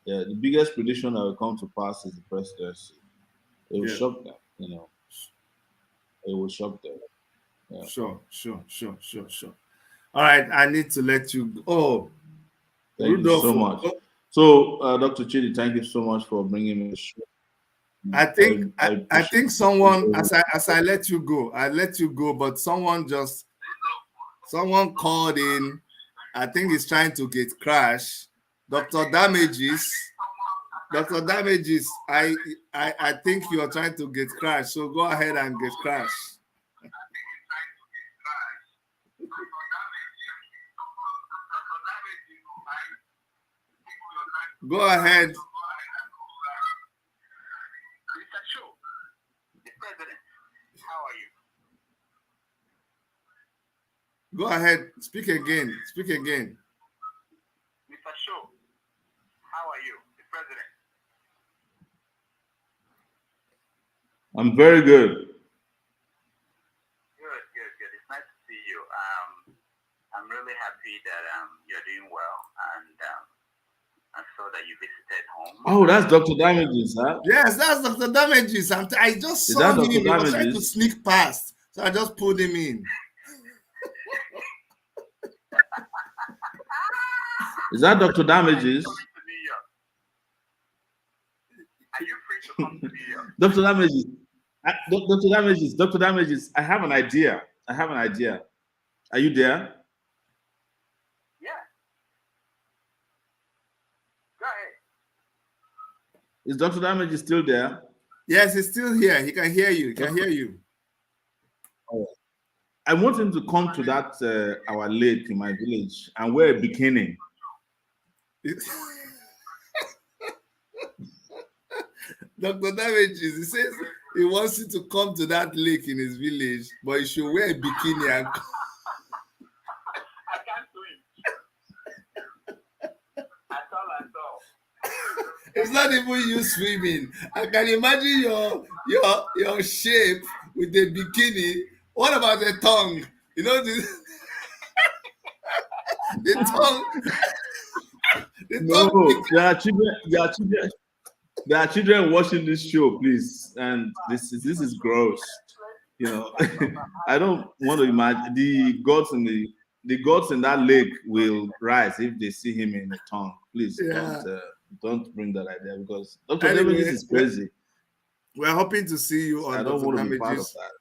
Yeah, the biggest prediction that will come to pass is the presidency. It will Yeah. shock them, It will shock them. Yeah. Sure. All right, I need to let you go. Oh, Thank you so Rudolfo. much. So, Dr. Chidi, thank you so much for bringing me the show. I think someone, it. as I let you go, but someone called in. I think he's trying to get crash. Dr. Damages, I think you are trying to get crash. So go ahead and get crash. Go ahead. Mr. Show, the president, how are you? Go ahead. Speak again. Mr. Show, how are you, the president? I'm very good. Good. It's nice to see you. I'm really happy that you're doing well, and I saw that you visited home. Oh, that's Dr. Damages, huh? Yes, that's Dr. Damages. I just saw him. He was trying to sneak past, so I just pulled him in. Is that Dr. Damages? Are you free to come to New York? Dr. Damages, I have an idea. Are you there? Yeah. Go ahead. Is Dr. Damages still there? Yes, he's still here. He can hear you. Oh. I want him to come to that our lake in my village and wear a bikini. Dr. Damages, he says he wants you to come to that lake in his village, but you should wear a bikini and come. I can't swim. At all. It's not even you swimming. I can imagine your shape with the bikini. What about the tongue? You know the tongue. No, there are children watching this show, please, and this is gross. You know, I don't want to imagine the gods in that lake will rise if they see him in the tongue. Please don't bring that idea because Dr. Damages is crazy. We're hoping to see you on. I don't want to be part of that.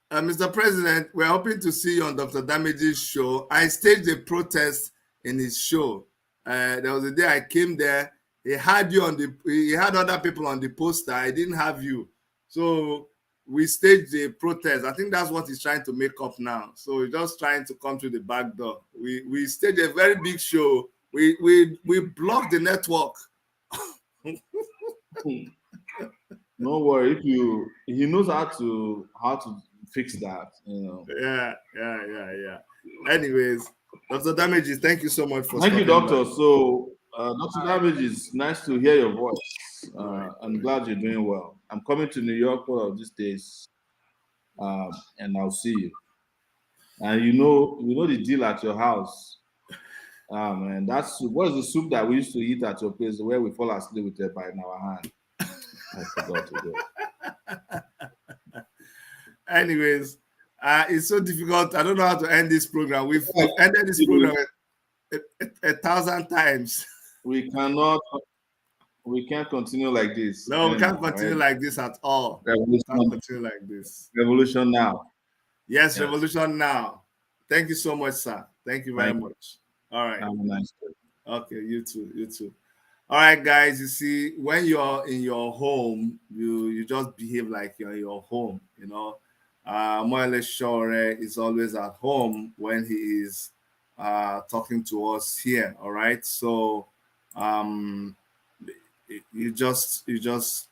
Mr. President, we're hoping to see you on Dr. Damages' show. I staged a protest in his show. There was a day I came there. He had other people on the poster. I didn't have you. So we staged a protest. I think that's what he's trying to make up now. So he's just trying to come through the back door. We staged a very big show. We blocked the network. No worry. He knows how to fix that, you know. Yeah. Anyways, Dr. Damages, thank you so much for. Thank you, Doctor. By. So, Dr. Damages, nice to hear your voice. I'm glad you're doing well. I'm coming to New York one of these days, and I'll see you. And you know the deal at your house. Man, that's what is the soup that we used to eat at your place where we fall asleep with a bite in our hand. I forgot to do. Anyways, it's so difficult. I don't know how to end this program. We've ended this program 1,000 times. We can't continue like this. No, we can't continue like this at all. Revolution now. Yes, revolution now. Thank you so much, sir. Thank you very much. All right. Have a nice day. Okay, you too. All right, guys, you see, when you're in your home, you just behave like you're in your home, you know. Omoyele Sowore is always at home when he is talking to us here, all right? So you just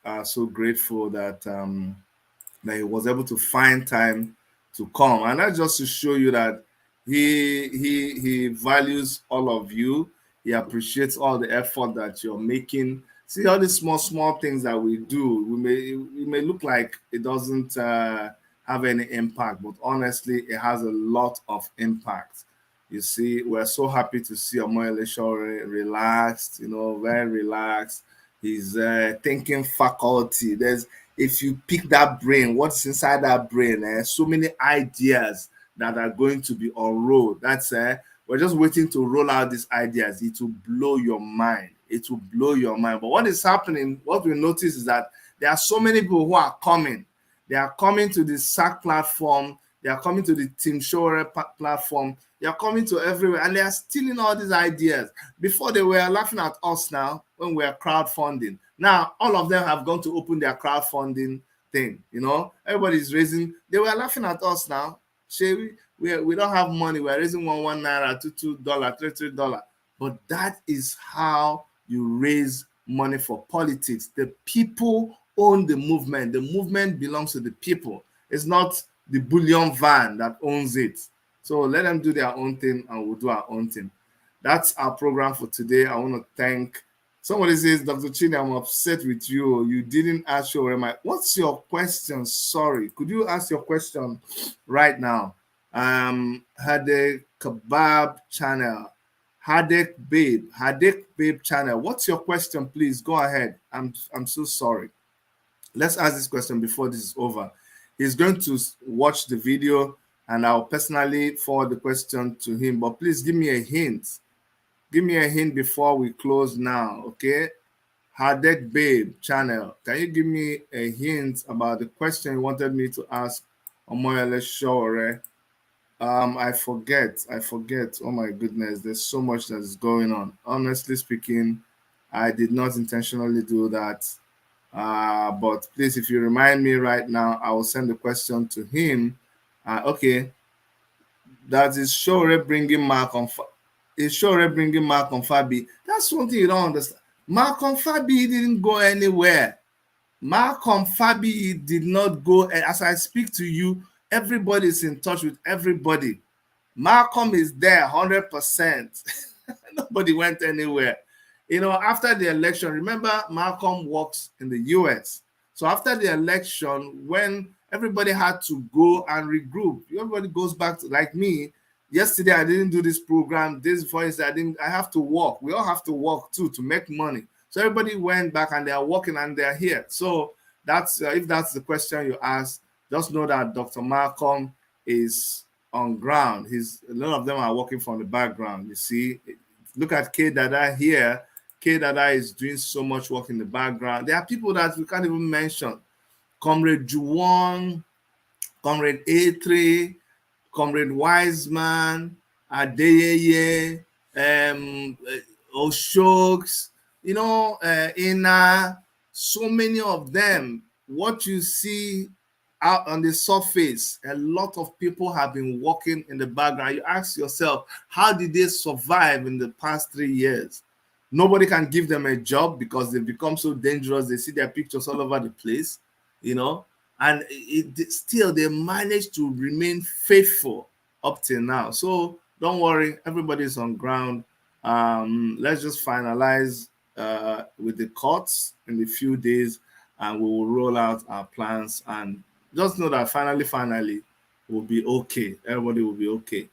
are so grateful that that he was able to find time to come. And that's just to show you that he values all of you. He appreciates all the effort that you're making See all these small things that we do. We may look like it doesn't have any impact, but honestly, it has a lot of impact. You see, we're so happy to see Omoyele Sowore relaxed, very relaxed. His thinking faculty. There's If you pick that brain, what's inside that brain? So many ideas that are going to be unrolled. We're just waiting to roll out these ideas. It will blow your mind. It will blow your mind. But what is happening, what we notice is that there are so many people who are coming. They are coming to the SAC platform. They are coming to the Team Sowore platform. They are coming to everywhere, and they are stealing all these ideas. Before, they were laughing at us now when we are crowdfunding. Now, all of them have gone to open their crowdfunding thing. Everybody's raising. They were laughing at us now. We don't have money. We're raising one naira, $2 $3. But that is how you raise money for politics. The people own the movement. The movement belongs to the people. It's not the bullion van that owns it. So let them do their own thing, and we'll do our own thing. That's our program for today. I want to thank. Somebody says, Dr. Chini, I'm upset with you. You didn't ask your. What's your question? Sorry. Could you ask your question right now? Hadek Kebab channel. Hadek Babe channel. What's your question, please? Go ahead. I'm so sorry. Let's ask this question before this is over. He's going to watch the video, and I'll personally forward the question to him. But please give me a hint. Give me a hint before we close now, okay? Hadek Babe channel. Can you give me a hint about the question you wanted me to ask Omoyele Sowore? I forget. Oh my goodness, there's so much that is going on. Honestly speaking, I did not intentionally do that. But please, if you remind me right now, I will send the question to him. Okay. That is Sowore bringing Mark on. Is Sowore bringing Mark on Fabi? That's one thing you don't understand. Mark on Fabi didn't go anywhere. Mark on Fabi did not go. As I speak to you, everybody is in touch with everybody. Malcolm is there 100%. Nobody went anywhere. After the election, remember, Malcolm works in the US. So after the election, when everybody had to go and regroup, everybody goes back to, like me. Yesterday, I didn't do this program. This voice, I have to work. We all have to work too to make money. So everybody went back and they are working and they're here. So that's if that's the question you asked, just know that Dr. Malcolm is on ground. A lot of them are working from the background. You see, look at K Dada here. K Dada is doing so much work in the background. There are people that we can't even mention. Comrade Juwon, Comrade A3, Comrade Wiseman, Adeyeye, Oshoks, Ina, so many of them. What you see out on the surface, a lot of people have been working in the background. You ask yourself, how did they survive in the past 3 years? Nobody can give them a job because they've become so dangerous. They see their pictures all over the place, and still they manage to remain faithful up till now. So don't worry, everybody's on ground. Let's just finalize with the courts in a few days, and we will roll out our plans. And just know that finally, we'll be okay. Everybody will be okay.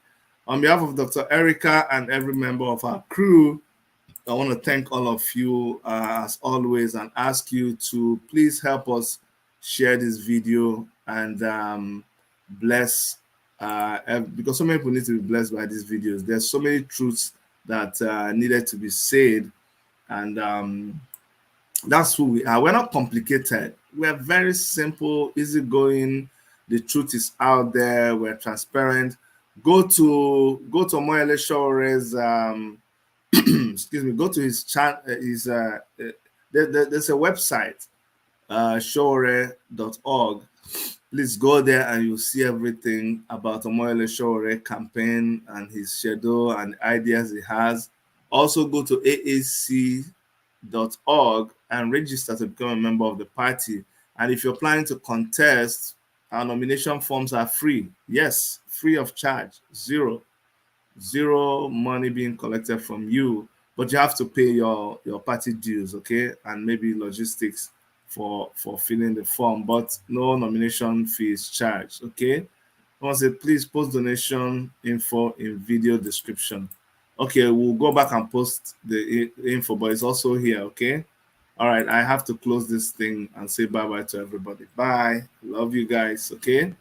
On behalf of Dr. Erica and every member of our crew, I want to thank all of you as always, and ask you to please help us share this video and bless, because so many people need to be blessed by these videos. There's so many truths that needed to be said, and that's who we are. We're not complicated. We're very simple, easygoing. The truth is out there. We're transparent. Go to Omoyele Sowore's excuse me. Go to his channel. There's a website, sowore.org. Please go there and you'll see everything about Omoyele Sowore campaign and his schedule and ideas he has. Also go to aac.org and register to become a member of the party. And if you're planning to contest, our nomination forms are free. Yes, free of charge. Zero money being collected from you. but you have to pay your party dues, okay, and maybe logistics for filling the form, but no nomination fee is charged, okay. I want to say please post donation info in video description. Okay, we'll go back and post the info, but it's also here, okay. All right, I have to close this thing and say bye bye to everybody. Bye, love you guys, okay.